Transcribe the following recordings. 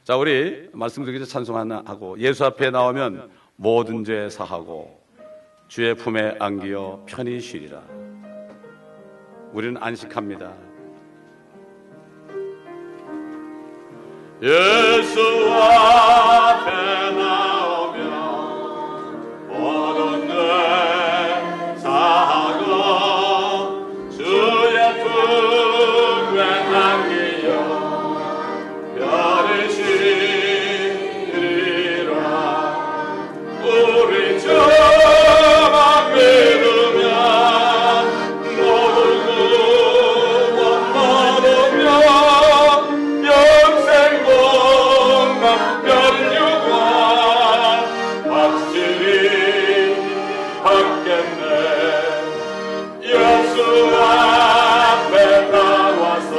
자, 우리 말씀 드리기 전에 찬송 하나 하고 예수 앞에 나오면 모든 죄 사하고 주의 품에 안기어 편히 쉬리라. 우리는 안식합니다. 예수 앞에 나오면 모든 죄 사하고 주의 품에 안기어 편히 쉬리라. 우리 주만 믿으면 모든 구원 얻으며 영생 복락 면류관 확실히 받겠네. 예수 앞에 나와서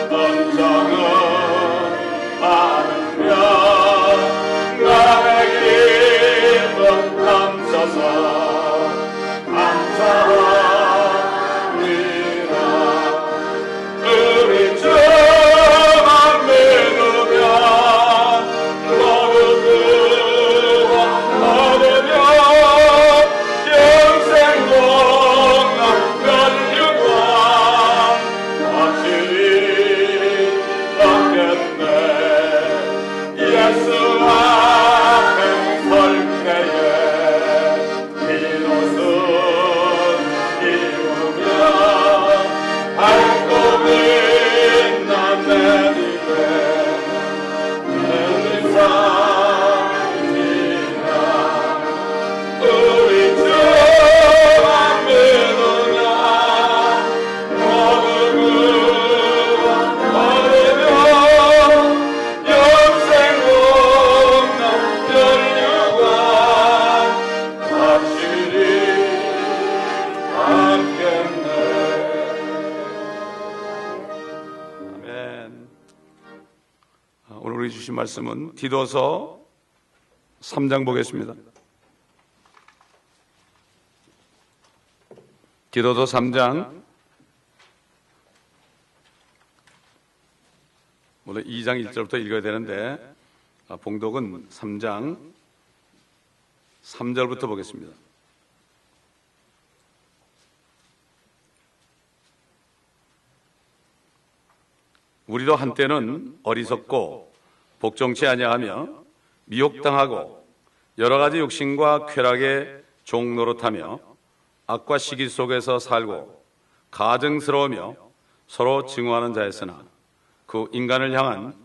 언장은 받으며 나의 기쁨 감싸서 감사하리라. 우리 주만 믿으면 모든 구원 얻으며 영생 복락 면류관 확실히 받겠네. 예수 앞에 설 때에 비로소 기우며 밝고 빛난 내 입에 눈이 쌓이리라. 우리 주만 믿으면 모든 구원 얻으며 영생 복락 면류관 확실히 받겠네. 아멘. 오늘 우리 주신 말씀은 디도서 3장 보겠습니다. 디도서 3장, 오늘 2장 1절부터 읽어야 되는데 봉독은 3장 3절부터 보겠습니다. 우리도 한때는 어리석고 복종치 아니하며 미혹당하고 여러 가지 욕심과 쾌락에 종노릇하며 악과 시기 속에서 살고 가증스러우며 서로 증오하는 자였으나 그 인간을 향한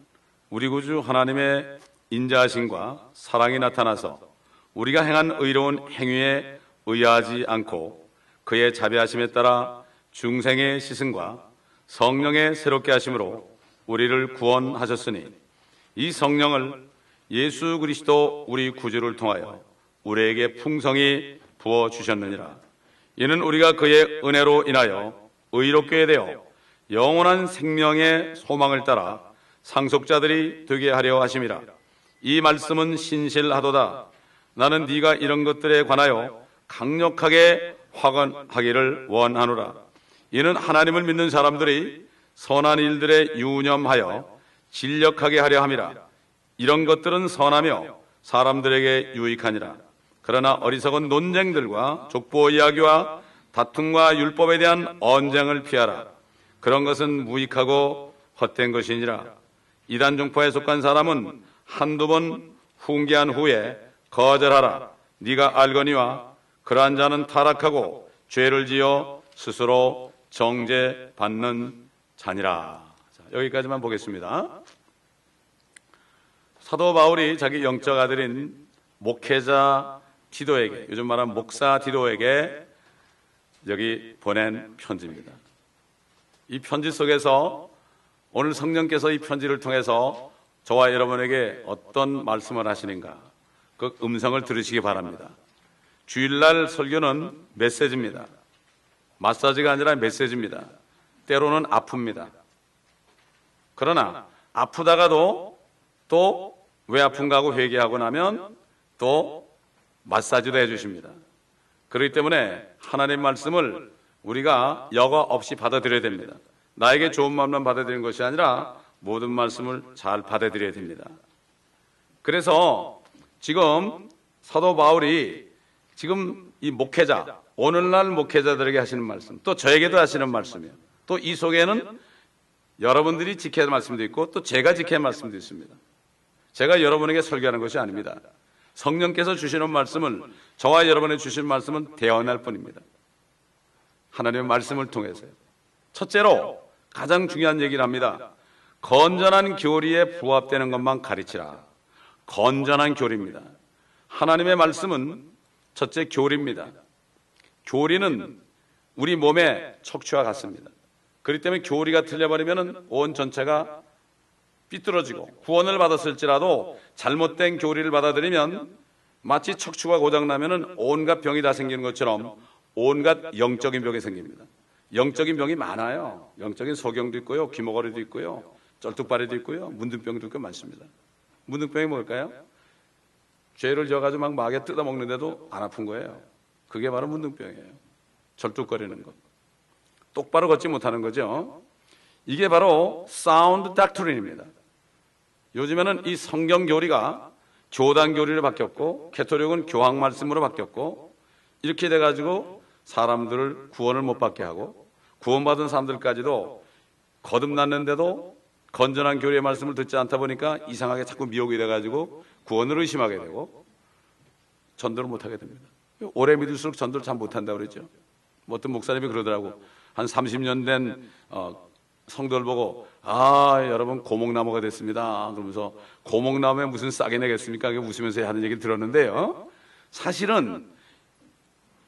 우리 구주 하나님의 인자하심과 사랑이 나타나서 우리가 행한 의로운 행위에 의하지 않고 그의 자비하심에 따라 중생의 시승과 성령의 새롭게 하심으로 우리를 구원하셨으니 이 성령을 예수 그리스도 우리 구주를 통하여 우리에게 풍성히 부어주셨느니라. 이는 우리가 그의 은혜로 인하여 의롭게 되어 영원한 생명의 소망을 따라 상속자들이 되게 하려 하심이라. 이 말씀은 신실하도다. 나는 네가 이런 것들에 관하여 강력하게 확언하기를 원하노라. 이는 하나님을 믿는 사람들이 선한 일들에 유념하여 진력하게 하려 함이라. 이런 것들은 선하며 사람들에게 유익하니라. 그러나 어리석은 논쟁들과 족보 이야기와 다툼과 율법에 대한 언쟁을 피하라. 그런 것은 무익하고 헛된 것이니라. 이단 종파에 속한 사람은 한두 번 훈계한 후에 거절하라. 네가 알거니와 그러한 자는 타락하고 죄를 지어 스스로 정죄받는 자니라. 자, 여기까지만 보겠습니다. 사도 바울이 자기 영적 아들인 목회자 디도에게, 요즘 말하는 목사 디도에게 여기 보낸 편지입니다. 이 편지 속에서 오늘 성령께서 이 편지를 통해서 저와 여러분에게 어떤 말씀을 하시는가, 그 음성을 들으시기 바랍니다. 주일날 설교는 메시지입니다. 마사지가 아니라 메시지입니다. 때로는 아픕니다. 그러나 아프다가도 또 왜 아픈가 하고 회개하고 나면 또 마사지도 해주십니다. 그렇기 때문에 하나님 말씀을 우리가 여과 없이 받아들여야 됩니다. 나에게 좋은 마음만 받아들이는 것이 아니라 모든 말씀을 잘 받아들여야 됩니다. 그래서 지금 사도 바울이 지금 이 목회자, 오늘날 목회자들에게 하시는 말씀, 또 저에게도 하시는 말씀이에요. 또 이 속에는 여러분들이 지켜야 할 말씀도 있고 또 제가 지켜야 할 말씀도 있습니다. 제가 여러분에게 설교하는 것이 아닙니다. 성령께서 주시는 말씀을, 저와 여러분에게 주신 말씀은 대언할 뿐입니다. 하나님의 말씀을 통해서요. 첫째로 가장 중요한 얘기를 합니다. 건전한 교리에 부합되는 것만 가르치라. 건전한 교리입니다. 하나님의 말씀은 첫째 교리입니다. 교리는 우리 몸의 척추와 같습니다. 그렇기 때문에 교리가 틀려버리면 온 전체가 삐뚤어지고, 구원을 받았을지라도 잘못된 교리를 받아들이면 마치 척추가 고장나면 온갖 병이 다 생기는 것처럼 온갖 영적인 병이 생깁니다. 영적인 병이 많아요. 영적인 소경도 있고요, 귀머거리도 있고요, 쩔뚝발이도 있고요, 문둥병도 있고 많습니다. 문둥병이 뭘까요? 죄를 져가지고 막 마개 뜯어먹는데도 안 아픈 거예요. 그게 바로 문둥병이에요. 절뚝거리는 것, 똑바로 걷지 못하는 거죠. 이게 바로 사운드 닥트린입니다. 요즘에는 이 성경 교리가 교단 교리로 바뀌었고, 캐토릭은 교황 말씀으로 바뀌었고, 이렇게 돼가지고 사람들을 구원을 못 받게 하고, 구원받은 사람들까지도 거듭났는데도 건전한 교리의 말씀을 듣지 않다 보니까 이상하게 자꾸 미혹이 돼가지고 구원을 의심하게 되고 전도를 못하게 됩니다. 오래 믿을수록 전도를 잘 못한다고 그랬죠. 어떤 목사님이 그러더라고. 한 30년 된 성도를 보고, 여러분 고목나무가 됐습니다. 그러면서 고목나무에 무슨 싹이 내겠습니까? 웃으면서 하는 얘기를 들었는데요. 사실은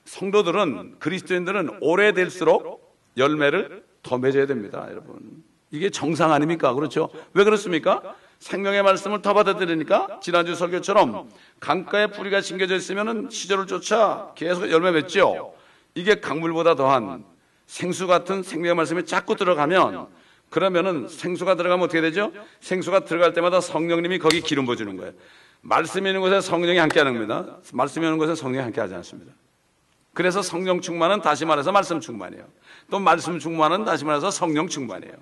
성도들은, 그리스도인들은 오래될수록 열매를 더 맺어야 됩니다, 여러분. 이게 정상 아닙니까? 그렇죠? 왜 그렇습니까? 생명의 말씀을 더 받아들이니까 지난주 설교처럼 강가에 뿌리가 심겨져 있으면 시절을 쫓아 계속 열매 맺죠. 이게 강물보다 더한 생수 같은 생명의 말씀이 자꾸 들어가면, 그러면은 생수가 들어가면 어떻게 되죠? 생수가 들어갈 때마다 성령님이 거기 기름 부어주는 거예요. 말씀이 있는 곳에 성령이 함께 하는 겁니다. 말씀이 있는 곳에 성령이 함께 하지 않습니다. 그래서 성령 충만은 다시 말해서 말씀 충만이에요. 또 말씀 충만은 다시 말해서 성령 충만이에요.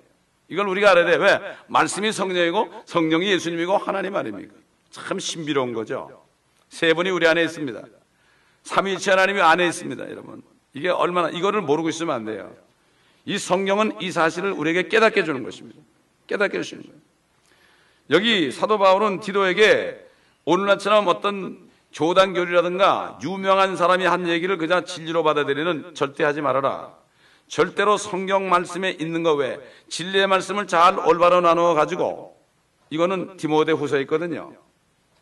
이걸 우리가 알아야 돼. 왜? 말씀이 성령이고 성령이 예수님이고 하나님 아닙니까? 참 신비로운 거죠. 세 분이 우리 안에 있습니다. 삼위일체 하나님이 안에 있습니다, 여러분. 이게 얼마나, 이거를 모르고 있으면 안 돼요. 이 성령은 이 사실을 우리에게 깨닫게 해주는 것입니다. 깨닫게 해주시는 거예요. 여기 사도 바울은 디도에게 오늘날처럼 어떤 교단교리라든가 유명한 사람이 한 얘기를 그냥 진리로 받아들이는 절대 하지 말아라. 절대로 성경 말씀에 있는 것 외에 진리의 말씀을 잘 올바로 나누어 가지고, 이거는 디모데 후서에 있거든요.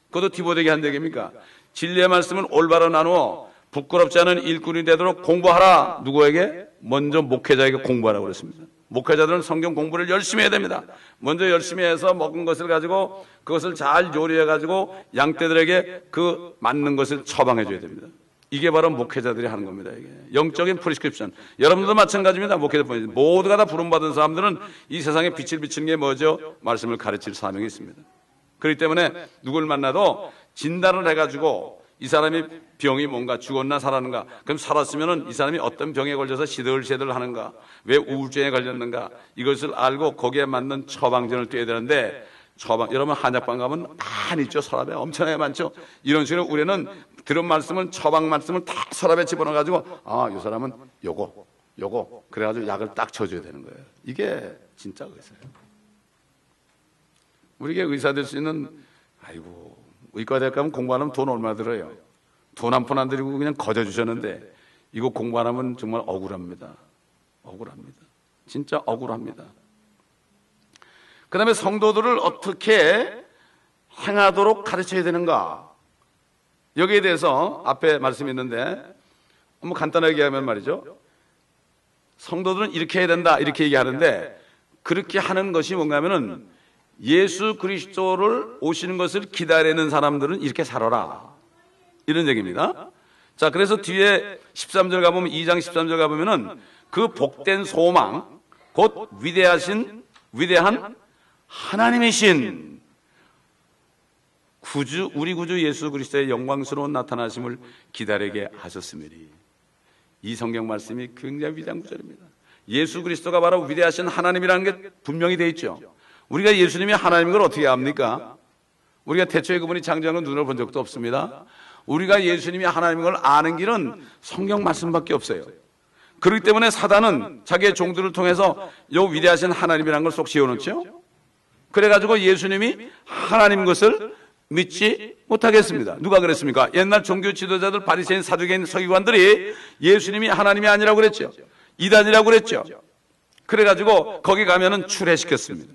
그것도 디모데에게 한 얘기입니까? 진리의 말씀을 올바로 나누어 부끄럽지 않은 일꾼이 되도록 공부하라. 누구에게? 먼저 목회자에게 공부하라고 그랬습니다. 목회자들은 성경 공부를 열심히 해야 됩니다. 먼저 열심히 해서 먹은 것을 가지고 그것을 잘 요리해 가지고 양떼들에게 그 맞는 것을 처방해 줘야 됩니다. 이게 바로 목회자들이 하는 겁니다. 이게 영적인 프리스크립션. 여러분들도 마찬가지입니다. 목회자뿐이 모두가 다 부름받은 사람들은 이 세상에 빛을 비치는 게 뭐죠? 말씀을 가르칠 사명이 있습니다. 그렇기 때문에 누굴 만나도 진단을 해가지고 이 사람이 병이 뭔가, 죽었나 살았는가, 그럼 살았으면 이 사람이 어떤 병에 걸려서 시들시들 하는가, 왜 우울증에 걸렸는가, 이것을 알고 거기에 맞는 처방전을 떼야 되는데, 여러분 한약방 가면 많이 있죠. 서랍에 엄청나게 많죠. 이런 식으로 우리는 들은 말씀을, 처방 말씀을 다 서랍에 집어넣어가지고, 이 사람은 요거 그래가지고 약을 딱 쳐줘야 되는 거예요. 이게 진짜 의사예요. 우리에게 의사 될 수 있는, 의과대학 가면 공부 안 하면 돈 얼마 들어요? 돈 한 푼 안 들이고 그냥 거저 주셨는데, 이거 공부 안 하면 정말 억울합니다. 억울합니다. 진짜 억울합니다. 그 다음에 성도들을 어떻게 행하도록 가르쳐야 되는가? 여기에 대해서 앞에 말씀이 있는데, 한번 간단하게 얘기하면 말이죠. 성도들은 이렇게 해야 된다, 이렇게 얘기하는데, 그렇게 하는 것이 뭔가 하면은 예수 그리스도를 오시는 것을 기다리는 사람들은 이렇게 살아라, 이런 얘기입니다. 자, 그래서 뒤에 13절 가보면, 2장 13절 가보면은 그 복된 소망, 곧 위대한 하나님이신 우리 구주 예수 그리스도의 영광스러운 나타나심을 기다리게 하셨음이니. 이 성경 말씀이 굉장히 위대한 구절입니다. 예수 그리스도가 바로 위대하신 하나님이라는 게 분명히 되어 있죠. 우리가 예수님이 하나님인 걸 어떻게 압니까? 우리가 태초에 그분이 창조한 눈을 본 적도 없습니다. 우리가 예수님이 하나님인 걸 아는 길은 성경 말씀밖에 없어요. 그렇기 때문에 사단은 자기의 종들을 통해서 요 위대하신 하나님이라는 걸 쏙 지어놓죠. 그래가지고 예수님이 하나님 것을 믿지 못하겠습니다. 누가 그랬습니까? 옛날 종교 지도자들, 바리새인, 사두개인, 서기관들이 예수님이 하나님이 아니라고 그랬죠. 이단이라고 그랬죠. 그래가지고 거기 가면은 출애시켰습니다.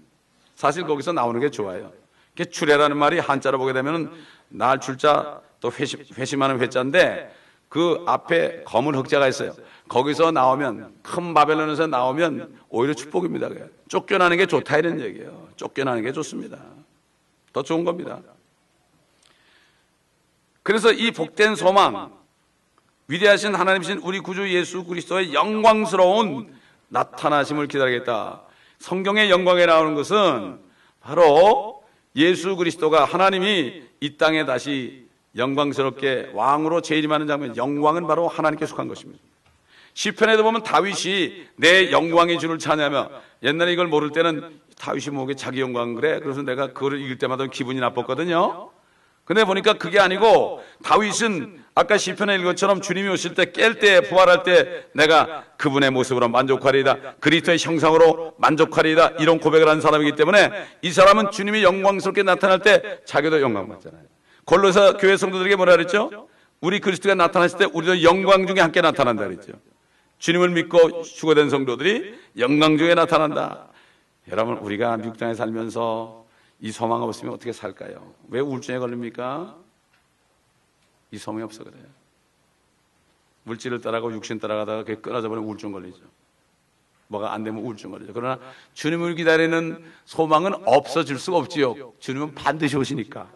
사실 거기서 나오는 게 좋아요. 출애라는 말이 한자로 보게 되면은 날 출자 또 회심하는 회자인데 그 앞에 검은 흑자가 있어요. 거기서 나오면, 큰 바벨론에서 나오면 오히려 축복입니다. 쫓겨나는 게 좋다 이런 얘기예요. 쫓겨나는 게 좋습니다. 더 좋은 겁니다. 그래서 이 복된 소망, 위대하신 하나님이신 우리 구주 예수 그리스도의 영광스러운 나타나심을 기다리겠다. 성경의 영광에 나오는 것은 바로 예수 그리스도가, 하나님이 이 땅에 다시 영광스럽게 왕으로 재림하는 장면, 영광은 바로 하나님께 속한 것입니다. 시편에도 보면 다윗이 내 영광의 주를 찬양하며, 옛날에 이걸 모를 때는 다윗이 뭐게 자기 영광 그래? 그래서 내가 그거를 읽을 때마다 기분이 나빴거든요. 근데 보니까 그게 아니고, 다윗은 아까 시편에 읽은 것처럼 주님이 오실 때, 깰 때, 부활할 때 내가 그분의 모습으로 만족하리이다, 그리스도의 형상으로 만족하리이다, 이런 고백을 한 사람이기 때문에 이 사람은 주님이 영광스럽게 나타날 때 자기도 영광받잖아요. 골로새 교회 성도들에게 뭐라 그랬죠? 우리 그리스도가 나타났을 때 우리도 영광 중에 함께 나타난다 그랬죠. 주님을 믿고 휴거된 성도들이 영광 중에 나타난다. 여러분, 우리가 미국 땅에 살면서 이 소망 없으면 어떻게 살까요? 왜 우울증에 걸립니까? 이 소망이 없어 그래요. 물질을 따라가고 육신 따라가다가 그게 끊어져 버리면 우울증 걸리죠. 뭐가 안 되면 우울증 걸리죠. 그러나 주님을 기다리는 소망은 없어질 수가 없지요. 주님은 반드시 오시니까.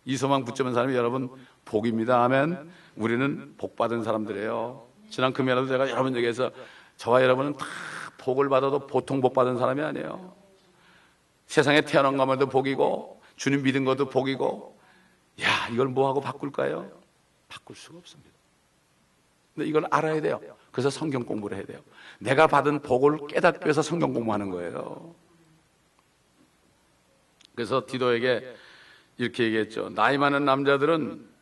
이 소망 붙잡은 사람이 여러분 복입니다. 아멘. 우리는 복받은 사람들이에요. 지난 금요일에도 제가 여러분에게서 저와 여러분은 다 복을 받아도 보통 복받은 사람이 아니에요. 세상에 태어난 것만도 복이고 주님 믿은 것도 복이고, 야, 이걸 뭐하고 바꿀까요? 바꿀 수가 없습니다. 근데 이걸 알아야 돼요. 그래서 성경 공부를 해야 돼요. 내가 받은 복을 깨닫기 위해서 성경 공부하는 거예요. 그래서 디도에게 이렇게 얘기했죠. 나이 많은 남자들은,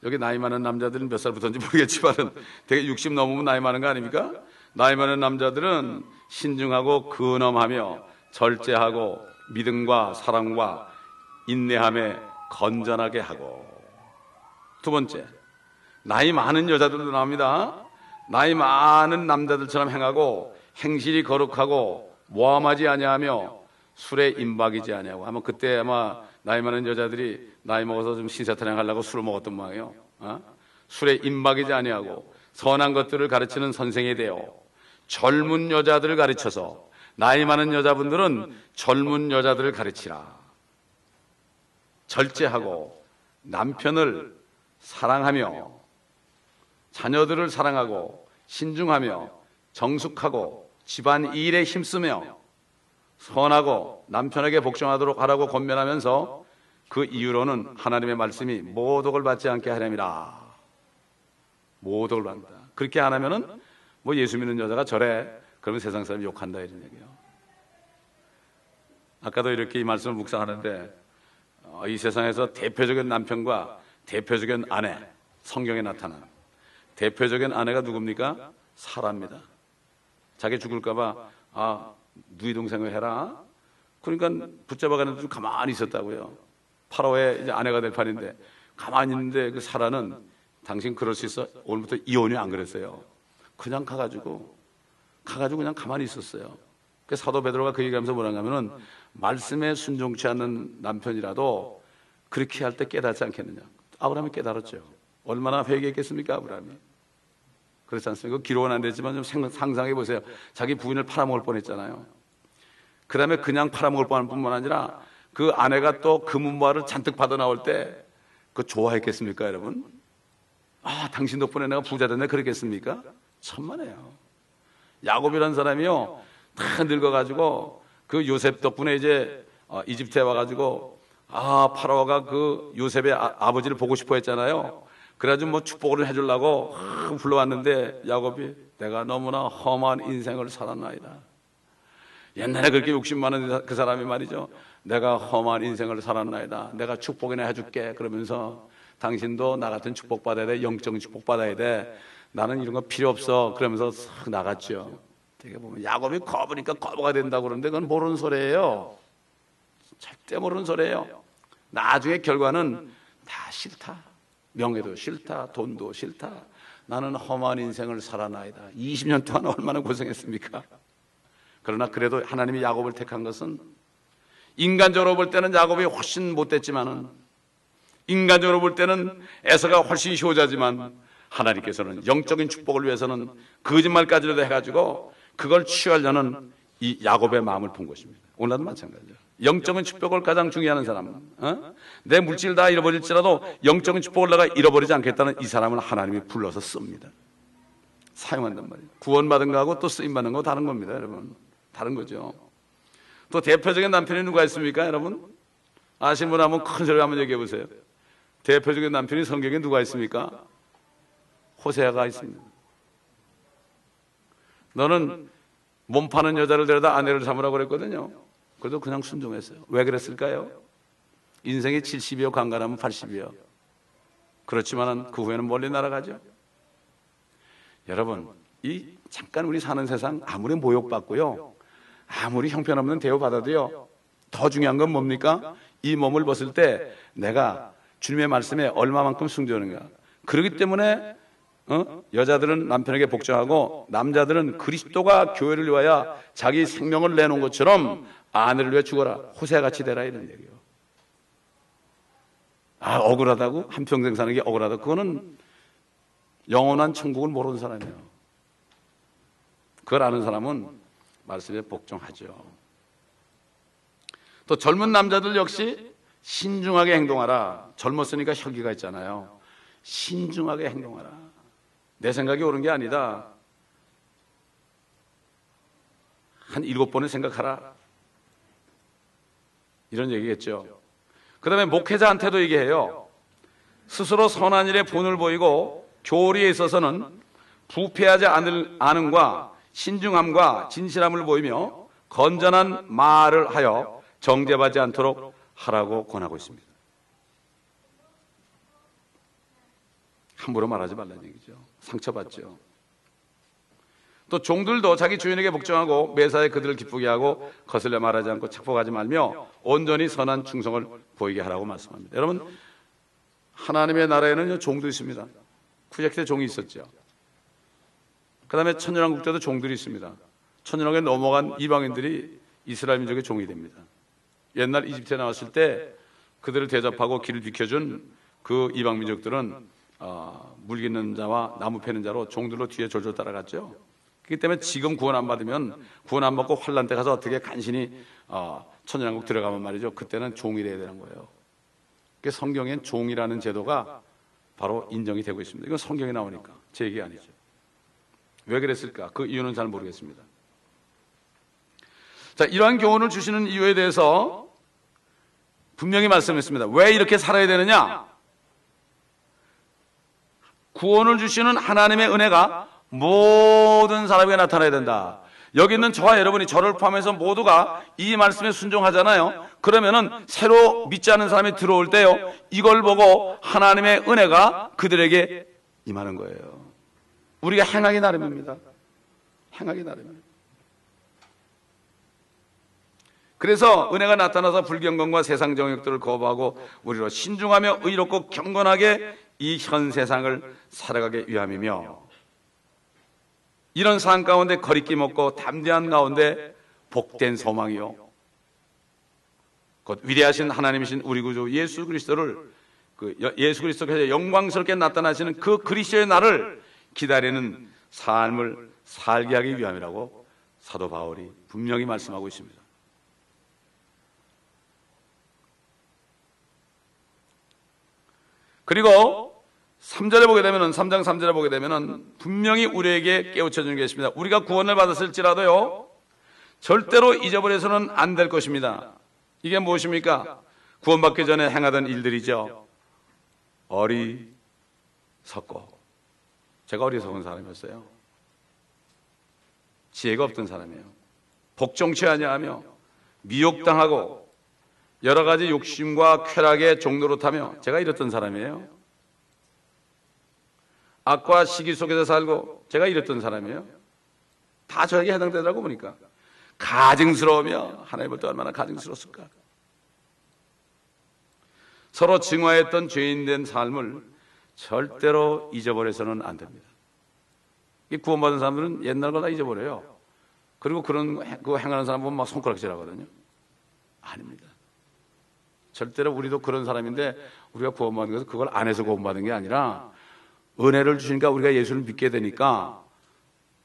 여기 나이 많은 남자들은 몇 살부터인지 모르겠지만 되게 60 넘으면 나이 많은 거 아닙니까? 나이 많은 남자들은 신중하고 근엄하며 절제하고 믿음과 사랑과 인내함에 건전하게 하고. 두 번째, 나이 많은 여자들도 나옵니다. 나이 많은 남자들처럼 행하고 행실이 거룩하고 모함하지 아니하며 술에 임박이지 아니하고. 아마 그때 아마 나이 많은 여자들이 나이 먹어서 좀 신사탄행 하려고 술을 먹었던 모양이에요. 술에 임박이지 아니하고 선한 것들을 가르치는 선생이 되어 젊은 여자들을 가르쳐서, 나이 많은 여자분들은 젊은 여자들을 가르치라. 절제하고 남편을 사랑하며 자녀들을 사랑하고 신중하며 정숙하고 집안 일에 힘쓰며 선하고 남편에게 복종하도록 하라고 권면하면서 그 이유로는 하나님의 말씀이 모독을 받지 않게 하렴이라. 모독을 받는다. 그렇게 안 하면은 뭐 예수 믿는 여자가 저래, 그러면 세상 사람이 욕한다 이런 얘기예요. 아까도 이렇게 이 말씀을 묵상하는데 이 세상에서 대표적인 남편과 대표적인 아내, 성경에 나타나는 대표적인 아내가 누굽니까? 사라입니다. 자기 죽을까 봐 누이 동생을 해라. 그러니까 붙잡아가는데 좀 가만히 있었다고요. 파라오의 이제 아내가 될 판인데 가만히 있는데 그 사라는 당신 그럴 수 있어? 오늘부터 이혼이 안 그랬어요. 그냥 가가지고 그냥 가만히 있었어요. 그 사도 베드로가 그 얘기하면서 뭐라고 하면은 말씀에 순종치 않는 남편이라도 그렇게 할 때 깨닫지 않겠느냐. 아브라함이 깨달았죠. 얼마나 회개했겠습니까, 아브라함이. 그렇지 않습니까? 기록은 안 됐지만 좀 상상해 보세요. 자기 부인을 팔아먹을 뻔했잖아요. 그 다음에 그냥 팔아먹을 뿐만 아니라 그 아내가 또 금은보화를 잔뜩 받아 나올 때 그거 좋아했겠습니까, 여러분? 당신 덕분에 내가 부자 됐네, 그랬겠습니까? 천만에요. 야곱이라는 사람이요, 다 늙어가지고 그 요셉 덕분에 이제 이집트에 와가지고 파라오가 그 요셉의 아버지를 보고 싶어 했잖아요. 그래가지고 뭐 축복을 해주려고 불러왔는데 야곱이 내가 너무나 험한 인생을 살았나이다. 옛날에 그렇게 욕심 많은 그 사람이 말이죠. 내가 험한 인생을 살았나이다. 내가 축복이나 해줄게. 그러면서 당신도 나 같은 축복받아야 돼. 영적인 축복받아야 돼. 나는 이런 거 필요 없어. 그러면서 싹 나갔죠. 되게 보면 야곱이 거부니까 거부가 된다고 그러는데 그건 모르는 소리예요. 절대 모르는 소리예요. 나중에 결과는 다 싫다. 명예도 싫다. 돈도 싫다. 나는 험한 인생을 살아나이다. 20년 동안 얼마나 고생했습니까? 그러나 그래도 하나님이 야곱을 택한 것은 인간적으로 볼 때는 야곱이 훨씬 못됐지만은, 인간적으로 볼 때는 에서가 훨씬 효자지만, 하나님께서는 영적인 축복을 위해서는 거짓말까지라도 해가지고 그걸 취하려는 이 야곱의 마음을 본 것입니다. 오늘도 마찬가지죠. 영적인 축복을 가장 중요하는 사람은 내 물질 다 잃어버릴지라도 영적인 축복을 내가 잃어버리지 않겠다는 이 사람을 하나님이 불러서 씁니다. 사용한단 말이에요. 구원받은 거하고 또 쓰임받는 거 다른 겁니다, 여러분. 다른 거죠. 또 대표적인 남편이 누가 있습니까, 여러분? 아시는 분 한번 큰 소리 한번 얘기해 보세요. 대표적인 남편이 성경에 누가 있습니까? 호세아가 있습니다. 너는 몸 파는 여자를 데려다 아내를 삼으라고 그랬거든요. 그래도 그냥 순종했어요. 왜 그랬을까요? 인생이 70이요 강간하면 80이요. 그렇지만은 그 후에는 멀리 날아가죠. 여러분, 이 잠깐 우리 사는 세상 아무리 모욕받고요, 아무리 형편없는 대우받아도요, 더 중요한 건 뭡니까? 이 몸을 벗을 때 내가 주님의 말씀에 얼마만큼 순종하는가. 그렇기 때문에 여자들은 남편에게 복종하고 남자들은 그리스도가 교회를 위하여 자기 생명을 내놓은 것처럼 아내를 위해 죽어라. 호세아같이 되라, 이런 얘기예요. 아, 억울하다고? 한평생 사는 게 억울하다고? 그거는 영원한 천국을 모르는 사람이에요. 그걸 아는 사람은 말씀에 복종하죠. 또 젊은 남자들 역시 신중하게 행동하라. 젊었으니까 혈기가 있잖아요. 신중하게 행동하라. 내 생각이 옳은 게 아니다. 한 7번을 생각하라. 이런 얘기겠죠. 그 다음에 목회자한테도 얘기해요. 스스로 선한 일에 본을 보이고 교리에 있어서는 부패하지 않을 아능과 신중함과 진실함을 보이며 건전한 말을 하여 정죄받지 않도록 하라고 권하고 있습니다. 함부로 말하지 말라는 얘기죠. 상처받죠. 또 종들도 자기 주인에게 복종하고 매사에 그들을 기쁘게 하고 거슬려 말하지 않고 착복하지 말며 온전히 선한 충성을 보이게 하라고 말씀합니다. 여러분, 하나님의 나라에는 종도 있습니다. 구약 때 종이 있었죠. 그 다음에 천연왕국 때도 종들이 있습니다. 천연왕국에 넘어간 이방인들이 이스라엘 민족의 종이 됩니다. 옛날 이집트에 나왔을 때 그들을 대접하고 길을 비켜준 그 이방 민족들은 물 깃는 자와 나무 패는 자로 종들로 뒤에 졸졸 따라갔죠. 그렇기 때문에 지금 구원 안 받으면, 구원 안 받고 환란 때 가서 어떻게 간신히 천연왕국 들어가면 말이죠, 그때는 종이 돼야 되는 거예요. 그러니까 성경엔 종이라는 제도가 바로 인정이 되고 있습니다. 이건 성경에 나오니까, 제 얘기 아니죠. 왜 그랬을까? 그 이유는 잘 모르겠습니다. 자, 이러한 교훈을 주시는 이유에 대해서 분명히 말씀했습니다. 왜 이렇게 살아야 되느냐? 구원을 주시는 하나님의 은혜가 모든 사람에게 나타나야 된다. 여기 있는 저와 여러분이, 저를 포함해서 모두가 이 말씀에 순종하잖아요. 그러면은 새로 믿지 않는 사람이 들어올 때요, 이걸 보고 하나님의 은혜가 그들에게 임하는 거예요. 우리가 행하기 나름입니다. 행하기 나름입니다. 그래서 은혜가 나타나서 불경건과 세상 정욕들을 거부하고 우리로 신중하며 의롭고 경건하게 이 현 세상을 살아가기 위함이며, 이런 삶 가운데 거리낌 없고 담대한 가운데 복된 소망이요, 곧 위대하신 하나님이신 우리 구주 예수 그리스도를, 예수 그리스도께서 영광스럽게 나타나시는 그 그리스도의 날을 기다리는 삶을 살게 하기 위함이라고 사도 바울이 분명히 말씀하고 있습니다. 그리고 3절에 보게 되면은, 3장 3절에 보게 되면은 분명히 우리에게 깨우쳐 주는 게 있습니다. 우리가 구원을 받았을지라도요, 절대로 잊어버려서는 안 될 것입니다. 이게 무엇입니까? 구원받기 전에 행하던 일들이죠. 어리석고, 제가 어리석은 사람이었어요. 지혜가 없던 사람이에요. 복종치 아니하며 미혹당하고 여러 가지 욕심과 쾌락의 종로로 타며, 제가 이랬던 사람이에요. 악과 시기 속에서 살고 제가 이랬던 사람이에요. 다 저에게 해당되더라고 보니까. 가증스러우며, 하나님 볼 때 얼마나 가증스러웠을까. 서로 증오했던 죄인된 삶을 절대로 잊어버려서는 안 됩니다. 이 구원받은 사람들은 옛날 거 다 잊어버려요. 그리고 그거 행하는 사람 보면 막 손가락질하거든요. 아닙니다. 절대로 우리도 그런 사람인데, 우리가 구원받은 것은 그걸 안 해서 구원받은 게 아니라 은혜를 주시니까 우리가 예수를 믿게 되니까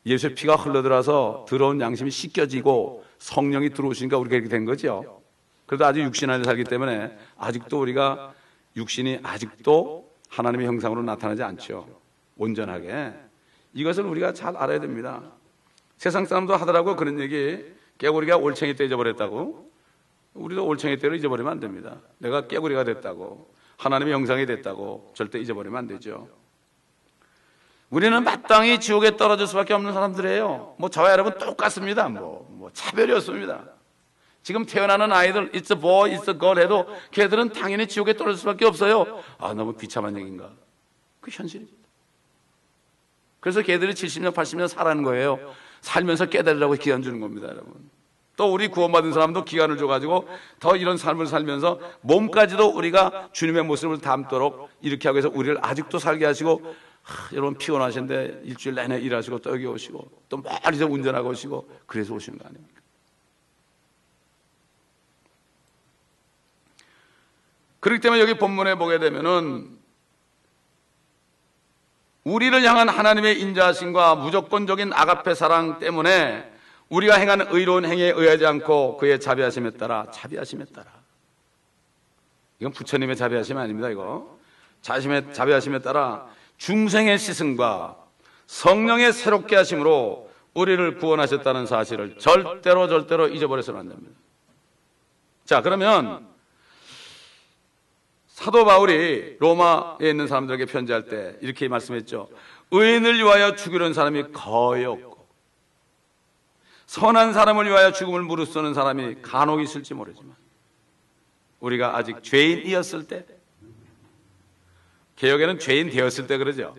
예수의 피가 흘러들어서 더러운 양심이 씻겨지고 성령이 들어오시니까 우리가 이렇게 된 거죠. 그래도 아직 육신 안에 살기 때문에 아직도 우리가 육신이 아직도 하나님의 형상으로 나타나지 않죠. 온전하게. 이것을 우리가 잘 알아야 됩니다. 세상 사람도 하더라고요. 그런 얘기. 깨구리가 올챙이 때 잊어버렸다고. 우리도 올챙이 때를 잊어버리면 안 됩니다. 내가 깨구리가 됐다고, 하나님의 형상이 됐다고 절대 잊어버리면 안 되죠. 우리는 마땅히 지옥에 떨어질 수밖에 없는 사람들이에요. 뭐 저와 여러분 똑같습니다. 뭐 차별이 없습니다. 지금 태어나는 아이들 it's a boy, it's a girl 해도 걔들은 당연히 지옥에 떨어질 수밖에 없어요. 아, 너무 비참한 얘기인가? 그 현실입니다. 그래서 걔들이 70년 80년 살아는 거예요. 살면서 깨달으라고 기한 주는 겁니다, 여러분. 또 우리 구원받은 사람도 기간을 줘가지고 더 이런 삶을 살면서 몸까지도 우리가 주님의 모습을 담도록 이렇게 하고 해서 우리를 아직도 살게 하시고, 여러분 피곤하신데 일주일 내내 일하시고 또 여기 오시고 또 멀리서 운전하고 오시고 그래서 오시는 거 아닙니까? 그렇기 때문에 여기 본문에 보게 되면은 우리를 향한 하나님의 인자하심과 무조건적인 아가페 사랑 때문에 우리가 행하는 의로운 행위에 의하지 않고 그의 자비하심에 따라, 이건 부처님의 자비하심 아닙니다. 이거 자비하심에 따라 중생의 시승과 성령의 새롭게 하심으로 우리를 구원하셨다는 사실을 절대로 잊어버려서는 안 됩니다. 자, 그러면 사도 바울이 로마에 있는 사람들에게 편지할 때 이렇게 말씀했죠. 의인을 위하여 죽이려는 사람이 거의 없고 선한 사람을 위하여 죽음을 무릅쓰는 사람이 간혹 있을지 모르지만, 우리가 아직 죄인이었을 때, 개혁에는 죄인 되었을 때 그러죠.